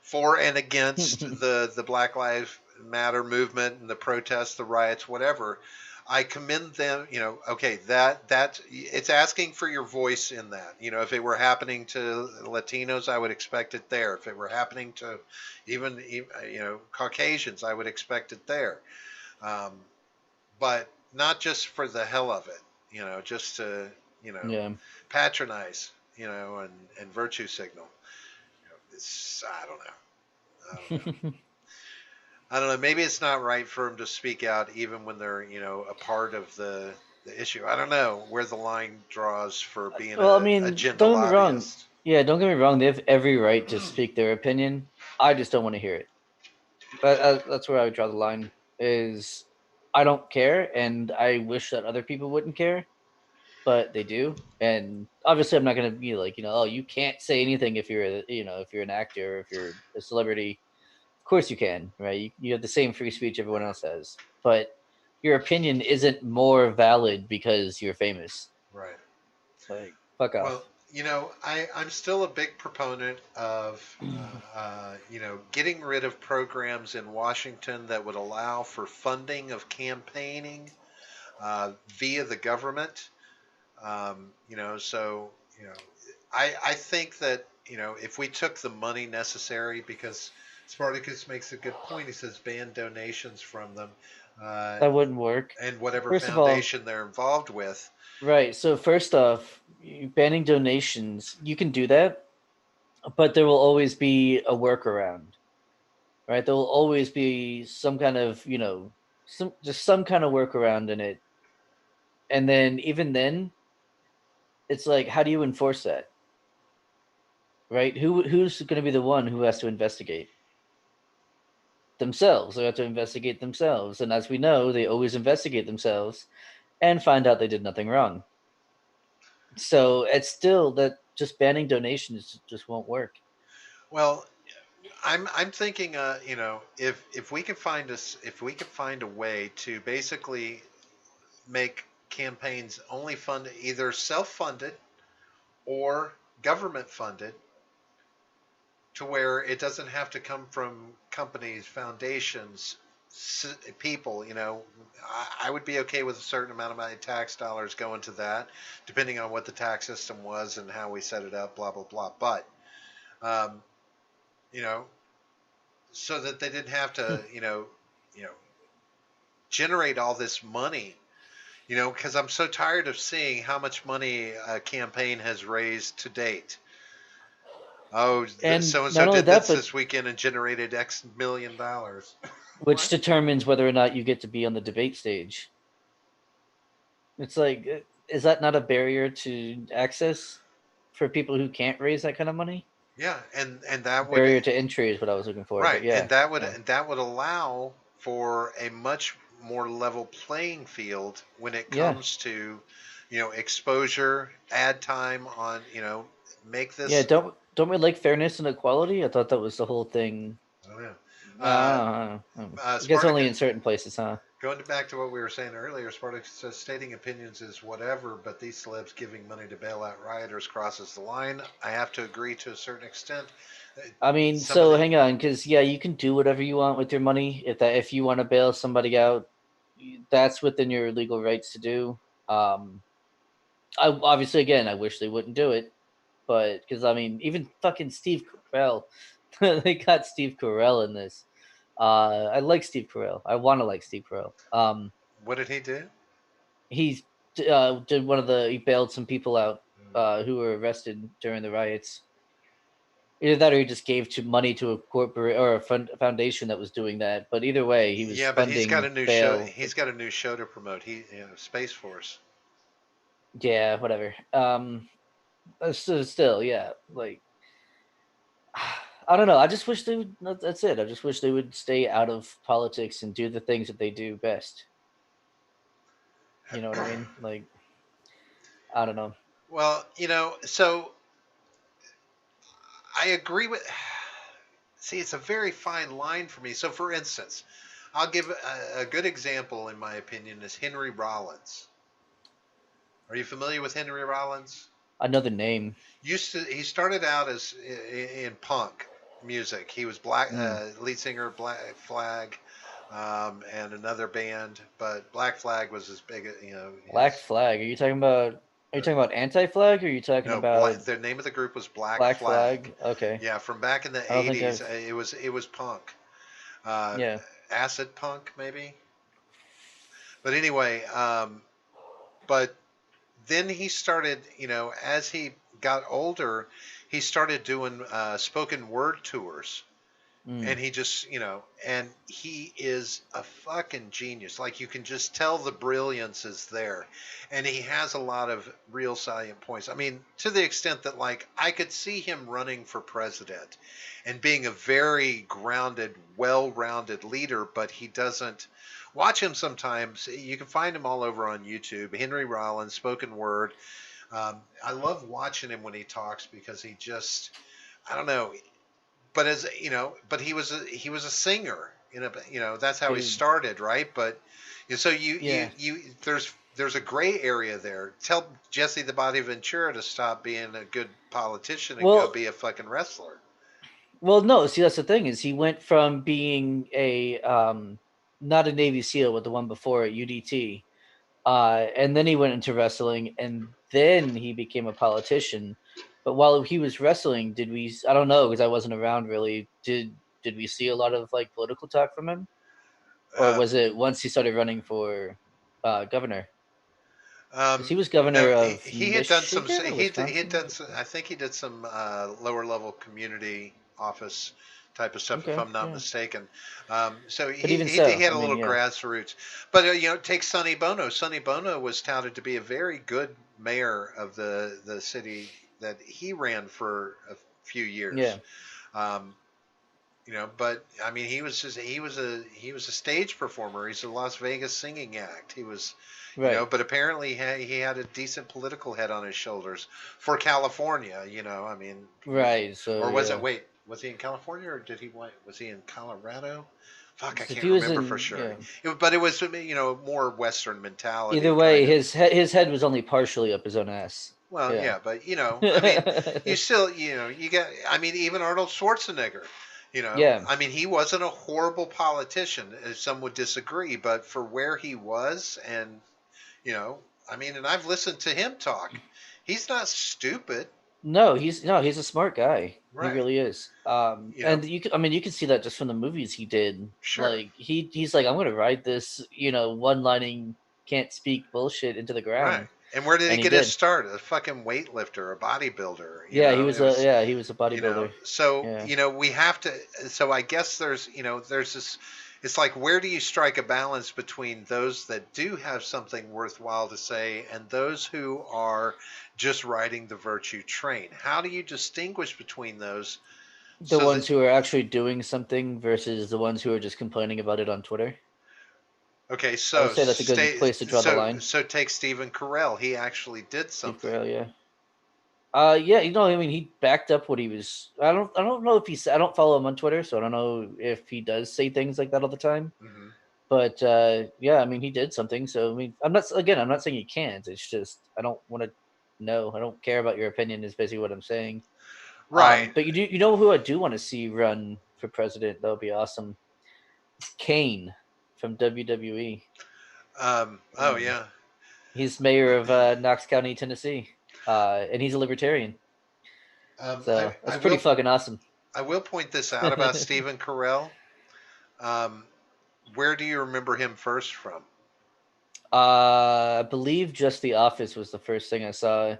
for and against the Black Lives Matter movement and the protests, the riots, whatever. I commend them. Okay, that it's asking for your voice in that. If it were happening to Latinos, I would expect it there. If it were happening to even Caucasians, I would expect it there. But not just for the hell of it. Just to Yeah. patronize. And virtue signal. It's I don't know. I don't know. Maybe it's not right for them to speak out even when they're, a part of the issue. I don't know where the line draws for being Well, I a mean, agenda don't get me wrong. lobbyist. Yeah, don't get me wrong. They have every right to speak their opinion. I just don't want to hear it. But that's where I would draw the line. Is I don't care, and I wish that other people wouldn't care, but they do. And obviously, I'm not going to be like, oh, you can't say anything if if you're an actor or if you're a celebrity. Of course, you can, right? You have the same free speech everyone else has, but your opinion isn't more valid because you're famous. Right. Like, fuck off. Well, I'm still a big proponent of, getting rid of programs in Washington that would allow for funding of campaigning via the government. So, you know, I think that, if we took the money necessary, because Spartacus makes a good point, he says ban donations from them, uh, That wouldn't work. and whatever First of all, foundation they're involved with. right. So first off, banning donations, you can do that, but there will always be a workaround, right? There will always be some kind of, some kind of workaround in it. And then even then, it's like, how do you enforce that, right? Who's going to be the one who has to investigate themselves? They have to investigate themselves, and as we know, they always investigate themselves and find out they did nothing wrong. So it's still that just banning donations just won't work. Well, I'm thinking, if we could find us, if we could find a way to basically make campaigns only funded, either self-funded or government funded, to where it doesn't have to come from companies, foundations, people. I would be okay with a certain amount of my tax dollars going to that, depending on what the tax system was and how we set it up, blah blah blah. But um, you know, so that they didn't have to, you know, generate all this money. Because I'm so tired of seeing how much money a campaign has raised to date. Oh, And so and so not only did that, this but weekend and generated X million dollars. which What? determines whether or not you get to be on the debate stage. It's like, is that not a barrier to access for people who can't raise that kind of money? Yeah, and that would, Barrier to entry is what I was looking for, but right, yeah, and that would yeah, and that would allow for a much more level playing field when it yeah, comes to, exposure, ad time on, make yeah. this. Don't we like fairness and equality? I thought that was the whole thing. I don't know. I guess only Spartacus, in certain places, huh? going back to what we were saying earlier, Spartacus says stating opinions is whatever, but these celebs giving money to bail out rioters crosses the line. I have to agree to a certain extent. Uh, I mean, Some of so the, hang on, because yeah, you can do whatever you want with your money. If you want to bail somebody out, that's within your legal rights to do. I obviously, again, I wish they wouldn't do it, but because I mean, even fucking Steve Carell, they got Steve Carell in this. I like Steve Carell. I want to like Steve Carell. what did he do? He's did one of the he bailed some people out who were arrested during the riots. Either that, or he just gave to money to a corporate or a foundation that was doing that. But either way, he was Yeah, but he's got a funding new show. bail. He's got a new show to promote. Space Force. Yeah, whatever. Still, yeah, like I don't know. I just wish they would. That's it. I just wish they would stay out of politics and do the things that they do best. You know what I mean? Like, I don't know. Well, so I agree with. See, it's a very fine line for me. So, for instance, I'll give a good example, in my opinion, is Henry Rollins. Are you familiar with Henry Rollins? Another name. He started out as in punk music. He was black Mm. lead singer of Black Flag, and another band, but Black Flag was his big, Black Flag. Are you talking about? Are you uh, talking about Anti-Flag? Or are you talking no, about the name of the group was Black Black Flag. Flag? Okay. Yeah, from back in the I don't think '80s, I've. it was punk, uh, Yeah. acid punk maybe. But anyway, but then he started, as he got older, he started doing spoken word tours. Mm. And he just, and he is a fucking genius. Like, you can just tell the brilliance is there. And he has a lot of real salient points. I mean, to the extent that, like, I could see him running for president and being a very grounded, well rounded leader, but he doesn't. Watch him sometimes. You can find him all over on YouTube. Henry Rollins, spoken word. I love watching him when he talks, because he just, I don't know, but but he was a singer. That's how he Dude. started, right? But so Yeah. there's there's a gray area there. Tell Jesse the Body Ventura to stop being a good politician and go Well, be a fucking wrestler. well, no. See, that's the thing is he went from being a not a Navy SEAL, but the one before at UDT, and then he went into wrestling, and then he became a politician. But while he was wrestling, did we? I don't know because I wasn't around really. Did we see a lot of like political talk from him, or Um, was it once he started running for governor? Because he was no, governor he, of he had done some. Michigan or He had Wisconsin. done. Some, I think he did some lower level community office type of stuff, if Okay, I'm not yeah. mistaken. So But even he so, had I a mean, little yeah, grassroots. But take Sonny Bono. Sonny Bono was touted to be a very good mayor of the city that he ran for a few years. yeah, Um, but I mean, he was a stage performer. He's a Las Vegas singing act. He was, right, but apparently he had a decent political head on his shoulders for California. I mean, right. So or was it? yeah, Wait, was he in California or was he in Colorado? Fuck, I 'cause if can't he was remember for in, sure. yeah. But it was more Western Either mentality way, kind of. his head was only partially up his own ass. Well, Yeah. yeah, but I mean, you still, you got. I mean, even Arnold Schwarzenegger. Yeah. I mean, he wasn't a horrible politician. Some would disagree, but for where he was, and I mean, and I've listened to him talk. He's not stupid, No, he's a smart guy. He right? really is. You know, And I mean, you can see that just from the movies he did. sure, Like he's like, I'm gonna ride this, one-lining can't speak bullshit into the right. ground, And where did he and he get his did. start? A fucking weightlifter, a bodybuilder. It was, Yeah, he was a bodybuilder. so Yeah. we have to. So I guess there's this. It's like, where do you strike a balance between those that do have something worthwhile to say and those who are just riding the virtue train? How do you distinguish between those? The So that ones who are actually doing something versus the ones who are just complaining about it on Twitter. okay, I would so say that's a good place to draw the line. take Stephen Carell. He actually did Steve something. Carell, yeah. Yeah, I mean, he backed up what he was. I don't know if he's. I don't follow him on Twitter, so I don't know if he does say things like that all the time. Hmm. But yeah, I mean, he did something. So I mean, I'm not saying he can't. It's just I don't want to know. I don't care about your opinion. Is basically what I'm saying. Right. But you know who I do want to see run for president? That would be awesome. Kane from WWE. Oh yeah. He's mayor of Knox County, Tennessee, and he's a libertarian. So I that's pretty will fucking awesome. I will point this out about Stephen Carell. Um, where do you remember him first from? I believe just The Office was the first thing I saw.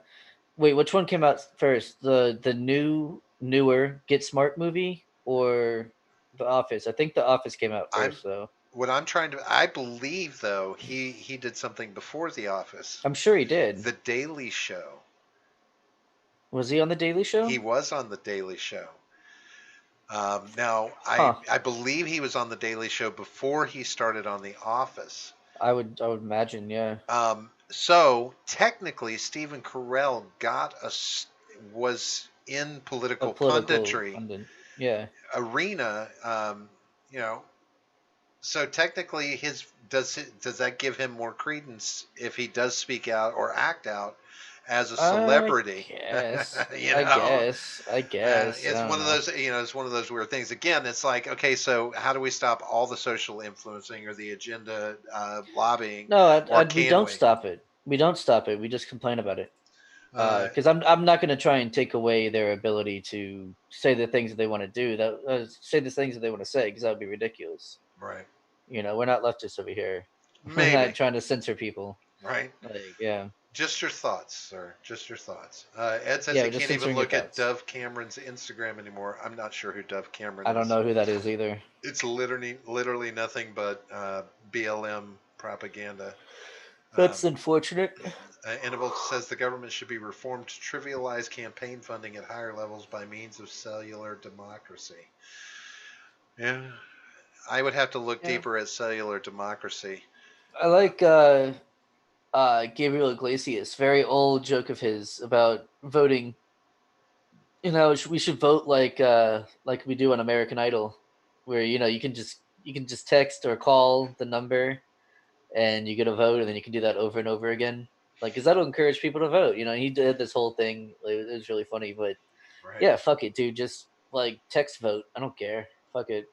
Wait, which one came out first? The newer Get Smart movie or The Office? I think The Office came out I'm first, though. what I'm trying to. I believe though he did something before The Office, I'm sure he did. The Daily Show. Was he on the Daily He Show? was on The Daily Show. Now Huh. I believe he was on The Daily Show before he started on The Office. I would imagine, yeah. So technically, Stephen Carell was in A political political punditry pundit. Yeah. arena. You know, so technically, does that give him more credence if he does speak out or act out as a I celebrity? guess. you I know, guess. I guess. I it's don't one of know. those, it's one of those weird things. Again, it's like, okay, so how do we stop all the social influencing or the agenda lobbying, No, or we can don't we? stop it. We don't stop it. We just complain about it. Uh, Because I'm not going to try and take away their ability to say the things that they want to do. That say the things that they want to say, because that would be ridiculous. right. We're not leftists over here. We're not Maybe. trying to censor people. Right. Like, yeah, Just your thoughts, sir. Just your thoughts. Ed says yeah, he we're just can't even censoring your look at thoughts. Dove Cameron's Instagram anymore. I'm not sure who Dove Cameron I don't is. know who that is either. It's literally nothing but BLM propaganda. That's Um, unfortunate. Annabelle says the government should be reformed to trivialize campaign funding at higher levels by means of cellular democracy. Yeah, I would have to look Yeah, deeper at cellular democracy. I like Gabriel Iglesias. Very old joke of his about voting. We should vote like we do on American Idol, where you can just text or call the number and you get a vote, and then you can do that over and over again. Like, because that'll encourage people to vote. He did this whole thing. It was really funny, but Right. yeah, fuck it, dude. Just like text vote. I don't care. Fuck it.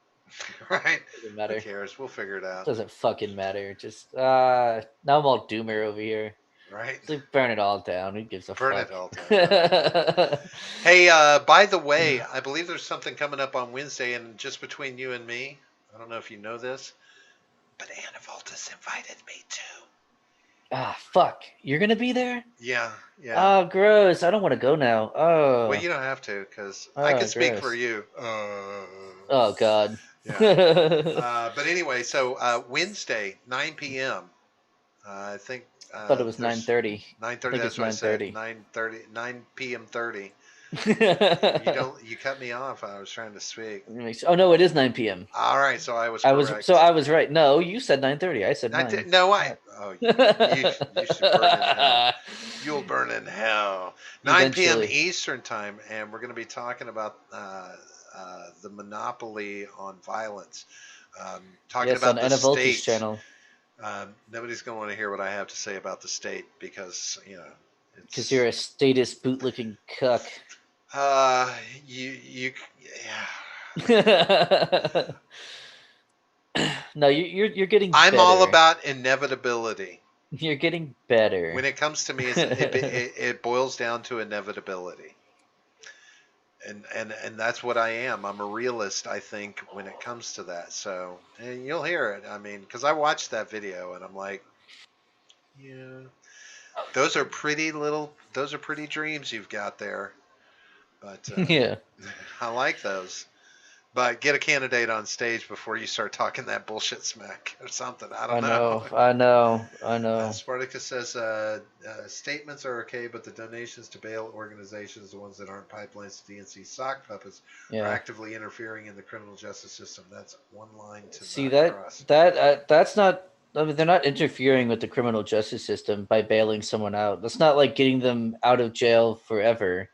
Right. Doesn't Who matter. cares? We'll figure it out. Doesn't fucking matter. Just now I'm all doomer over here. Right. It's like burn it all down. Who gives a Burn fuck? it all down. Hey, by the way, I believe there's something coming up on Wednesday, and just between you and me, I don't know if you know this, but Anna Voltas invited me too. Ah, fuck. You're gonna be there? Yeah, yeah. Oh, gross. I don't want to go now. Oh. Well, you don't have to, because I can speak for gross. you. Oh, God. Yeah. But anyway, so Wednesday, 9 p.m. I think. I thought it was 9:30. 9:30. That's what I said. 9:30. 9 p.m. 30. You cut me off. I was trying to speak. Oh no, it is 9 p.m. All right, so I was correct. I was right. No, you said 9:30. I said 9. No, you should burn in hell. You'll burn in hell. 9 p.m. Eastern time, and we're going to be talking about the monopoly on violence. Talking about on the Volta's state. Channel. Nobody's going to want to hear what I have to say about the state because because you're a statist bootlicking cuck. Yeah. No, you're getting. I'm better. all about inevitability. You're getting better. When it comes to me, it boils down to inevitability, and that's what I am. I'm a realist, I think, when it comes to that. So, and you'll hear it. I mean, because I watched that video and I'm like, yeah, those are pretty dreams you've got there. But yeah, I like those. But get a candidate on stage before you start talking that bullshit smack or something. I know. Spartacus says statements are okay, but the donations to bail organizations, the ones that aren't pipelines to DNC sock puppets, are actively interfering in the criminal justice system. That's one line to see cross. That's not. I mean, they're not interfering with the criminal justice system by bailing someone out. That's not like getting them out of jail forever.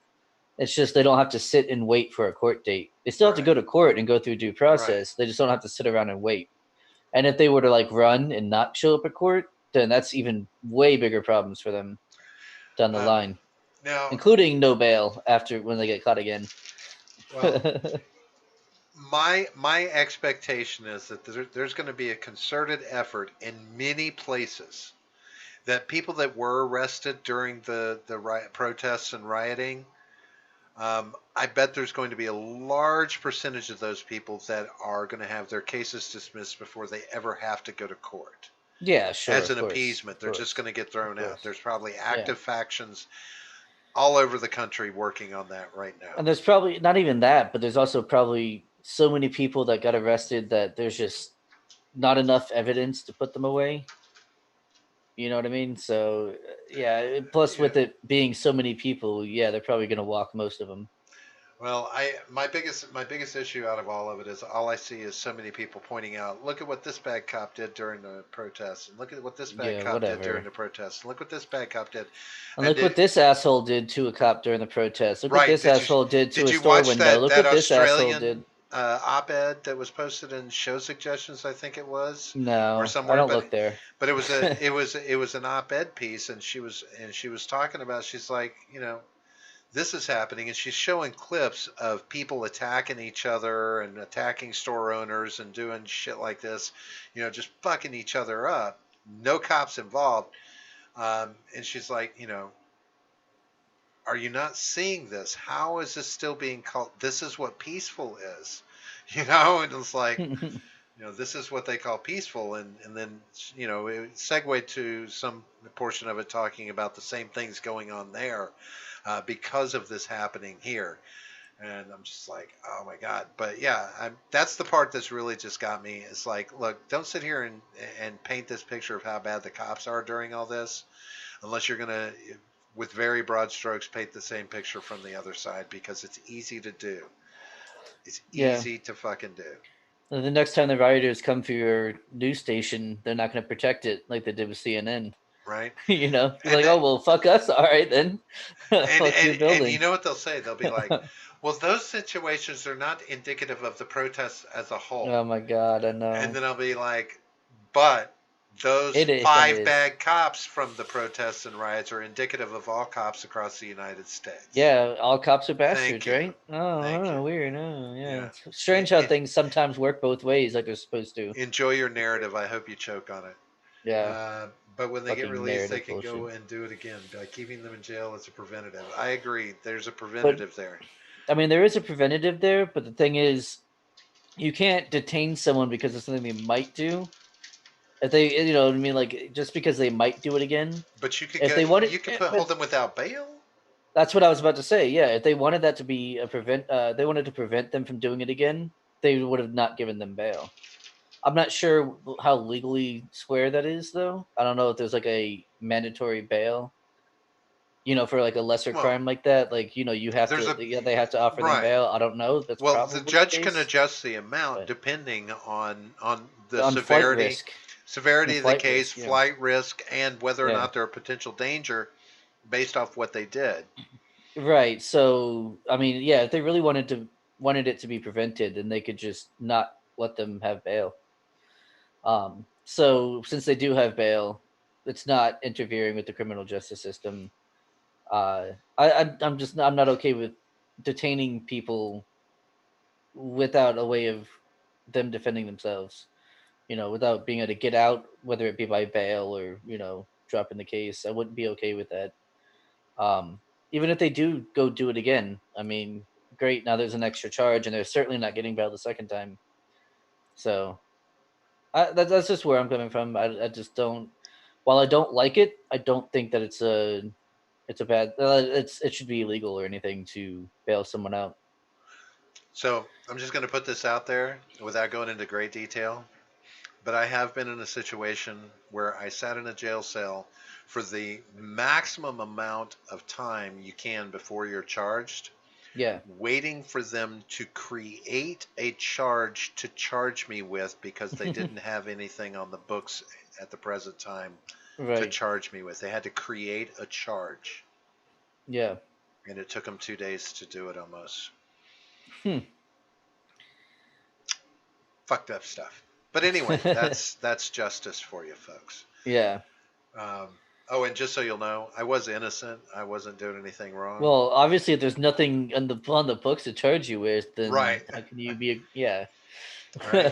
It's just they don't have to sit and wait for a court date. They still have to go to court and go through due process. Right. They just don't have to sit around and wait. And if they were to like run and not show up at court, then that's even way bigger problems for them down the line. Now, including no bail after when they get caught again. Well, my expectation is that there's going to be a concerted effort in many places that people that were arrested during the protests and rioting. I bet there's going to be a large percentage of those people that are going to have their cases dismissed before they ever have to go to court. Yeah, sure. As an appeasement, they're just going to get thrown out. There's probably active factions all over the country working on that right now. And there's probably not even that, but there's also probably so many people that got arrested that there's just not enough evidence to put them away. You know what I mean? So, yeah. Plus, with it being so many people, they're probably going to walk most of them. Well, my biggest issue out of all of it is all I see is so many people pointing out, look at what this bad cop did during the protests, and look at what this bad cop did during the protests, and look what this bad cop did. And look what this asshole did to a cop during the protest. Look what this asshole did to a store window. Look what this asshole did. Op-ed that was posted in Show Suggestions, I think it was. No, or somewhere, I don't look there. But it was it was an op-ed piece, and she was talking about. She's like, this is happening, and she's showing clips of people attacking each other and attacking store owners and doing shit like this, just fucking each other up. No cops involved, and she's like, are you not seeing this? How is this still being called? This is what peaceful is, and it's like, this is what they call peaceful. And then, it segued to some portion of it talking about the same things going on there because of this happening here. And I'm just like, oh my God. But yeah, that's the part that's really just got me. It's like, look, don't sit here and paint this picture of how bad the cops are during all this, unless you're going to, with very broad strokes, paint the same picture from the other side, because it's easy to do. It's easy to fucking do. The next time the rioters come for your news station, they're not going to protect it like they did with CNN. Right. You're like, oh, well, fuck us. All right, then. And you know what they'll say? They'll be like, well, those situations are not indicative of the protests as a whole. Oh, my God, I know. And then I'll be like, but those It kind of five is. bad cops from the protests and riots are indicative of all cops across the United States. Yeah, all cops are Thank bastards, you. right? Oh, Thank you. weird. Oh, yeah. Yeah. It's strange how It- things sometimes work both ways, like they're supposed to. Enjoy your narrative. I hope you choke on it. Yeah, But when they get fucking released, they narrative can bullshit. go and do it again. By keeping them in jail, it's a preventative. I agree. There's a But preventative there. I mean, there is a preventative there, but the thing is, you can't detain someone because of something they might do. If they, what I mean, like just because they might do it again. But you could If go. they wanted, You could hold them without bail. that's what I was about to say. Yeah, if they wanted that to be a they wanted to prevent them from doing it again, they would have not given them bail. I'm not sure how legally square that is, though. I don't know if there's like a mandatory bail, for like a lesser Well, crime like that. Like, you have there's to, a they have to offer them right. bail. I don't know. That's Well, the probably the judge can case. adjust the amount But depending on the on flight severity risk, severity of the flight case, risk, yeah, flight risk, and whether or yeah, not they're a potential danger based off what they did. right. So, I mean, yeah, if they really wanted it to be prevented, then they could just not let them have bail. So since they do have bail, it's not interfering with the criminal justice system. I'm not okay with detaining people without a way of them defending themselves. Without being able to get out, whether it be by bail or dropping the case. I wouldn't be okay with that. Um, Even if they do go do it again, I mean, great. Now there's an extra charge, and they're certainly not getting bail the second time. So that's just where I'm coming from. I just don't. While I don't like it, I don't think that it's a bad. It should be illegal or anything to bail someone out. So I'm just going to put this out there without going into great detail. But I have been in a situation where I sat in a jail cell for the maximum amount of time you can before you're charged, Yeah. waiting for them to create a charge to charge me with because they didn't have anything on the books at the present time to Right. charge me with. They had to create a charge, Yeah. and it took them 2 days to do it almost. Hmm. Fucked up stuff. But anyway, that's justice for you folks. Yeah. Um, oh, and just so you'll know, I was innocent. I wasn't doing anything wrong. Well, obviously, if there's nothing on the books to charge you with, then Right. how can you be? Yeah. Right.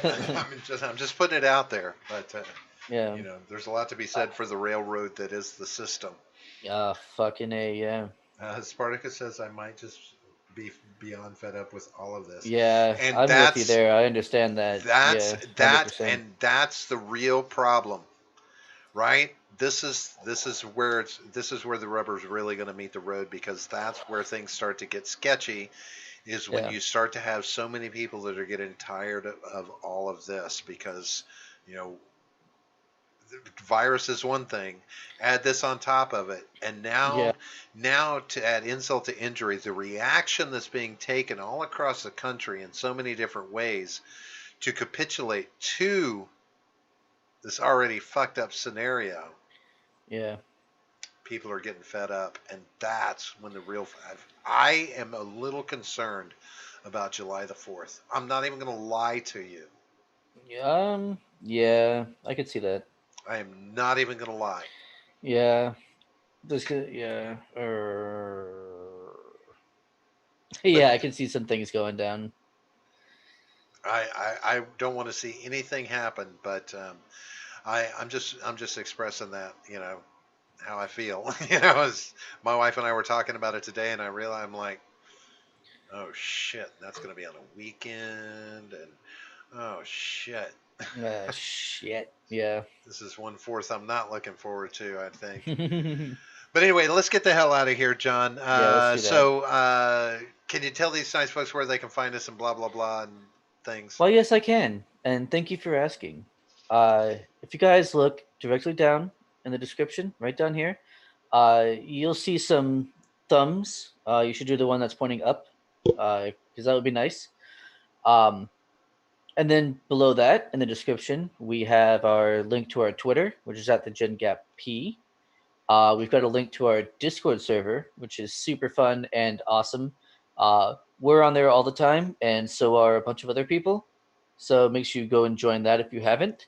I'm just putting it out there, but Yeah. there's a lot to be said for the railroad that is the system. Fucking A, yeah. Spartacus says I might just be beyond fed up with all of this. Yeah, And I'm with you there. I understand that. that's Yeah, that 100%. and that's the real problem, right? This is where the rubber's really going to meet the road, because that's where things start to get sketchy, is when Yeah. you start to have so many people that are getting tired of all of this, because you know the virus is one thing, add this on top of it, and Yeah. now to add insult to injury, the reaction that's being taken all across the country in so many different ways to capitulate to this already fucked up scenario, Yeah. people are getting fed up, and that's when the real. I am a little concerned about July the 4th. I'm not even going to lie to you. Yeah, I could see that. I am not even going to lie. Yeah. Yeah. Yeah, I can see some things going down. I don't want to see anything happen, but I'm just expressing that, how I feel. As my wife and I were talking about it today, and I realized, I'm like, oh shit, that's going to be on a weekend, and oh shit. Shit. Yeah. This is 1/4 I'm not looking forward to, I think. Yeah, But anyway, let's get the hell out of here, John. let's do that. So, can you tell these nice folks where they can find us and blah, blah, blah and things? Well, yes, I can. And thank you for asking. If you guys look directly down in the description, right down here, you'll see some thumbs. You should do the one that's pointing up, because that would be nice. And then below that, in the description, we have our link to our Twitter, which is at the Gen Gap P. We've got a link to our Discord server, which is super fun and awesome. We're on there all the time, and so are a bunch of other people. So make sure you go and join that if you haven't.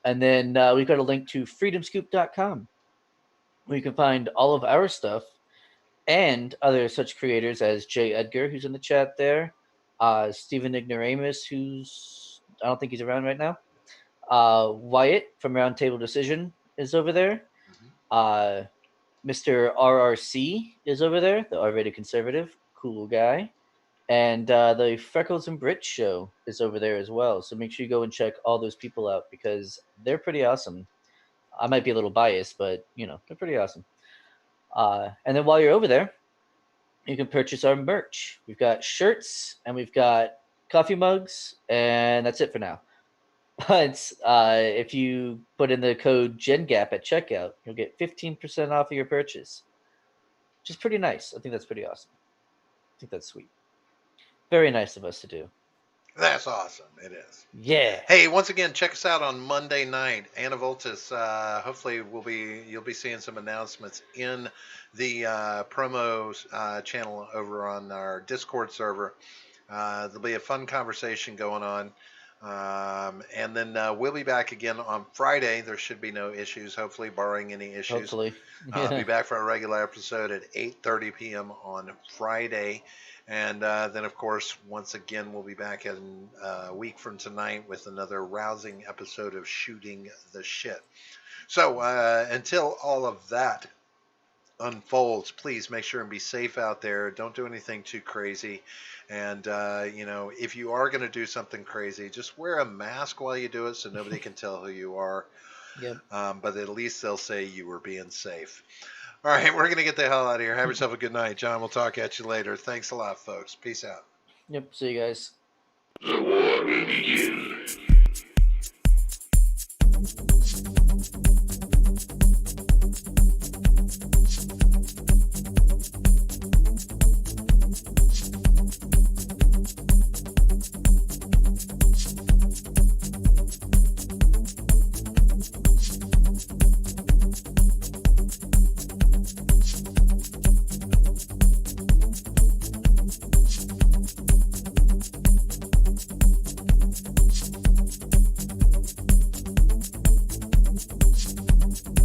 And then we've got a link to freedomscoop.com where you can find all of our stuff and other such creators as Jay Edgar, who's in the chat there, Stephen Ignoramus, who's, I don't think he's around right now, Wyatt from Roundtable Decision is over there, Mr. RRC is over there, the R-rated conservative, cool guy, and the Freckles and Brit show is over there as well. So make sure you go and check all those people out because they're pretty awesome. I might be a little biased, but they're pretty awesome. And then while you're over there, you can purchase our merch. We've got shirts and we've got coffee mugs, and that's it for now. But if you put in the code GenGap at checkout, you'll get 15% off of your purchase, which is pretty nice. I think that's pretty awesome. I think that's sweet. Very nice of us to do. That's awesome. It is. Yeah. Hey, once again, check us out on Monday night. Anna Voltis. Hopefully, you'll be seeing some announcements in the promo channel over on our Discord server. There'll be a fun conversation going on. And then we'll be back again on Friday. There should be no issues, hopefully, barring any issues. Hopefully. I'll be back for a regular episode at 8:30 p.m. on Friday. And then, of course, once again, we'll be back in a week from tonight with another rousing episode of Shooting the Shit. So until all of that unfolds, please make sure and be safe out there. Don't do anything too crazy. And, if you are going to do something crazy, just wear a mask while you do it so nobody can tell who you are. Yep. But at least they'll say you were being safe. All right, we're going to get the hell out of here. Have yourself a good night. John, we'll talk at you later. Thanks a lot, folks. Peace out. Yep. See you guys. The war will begin.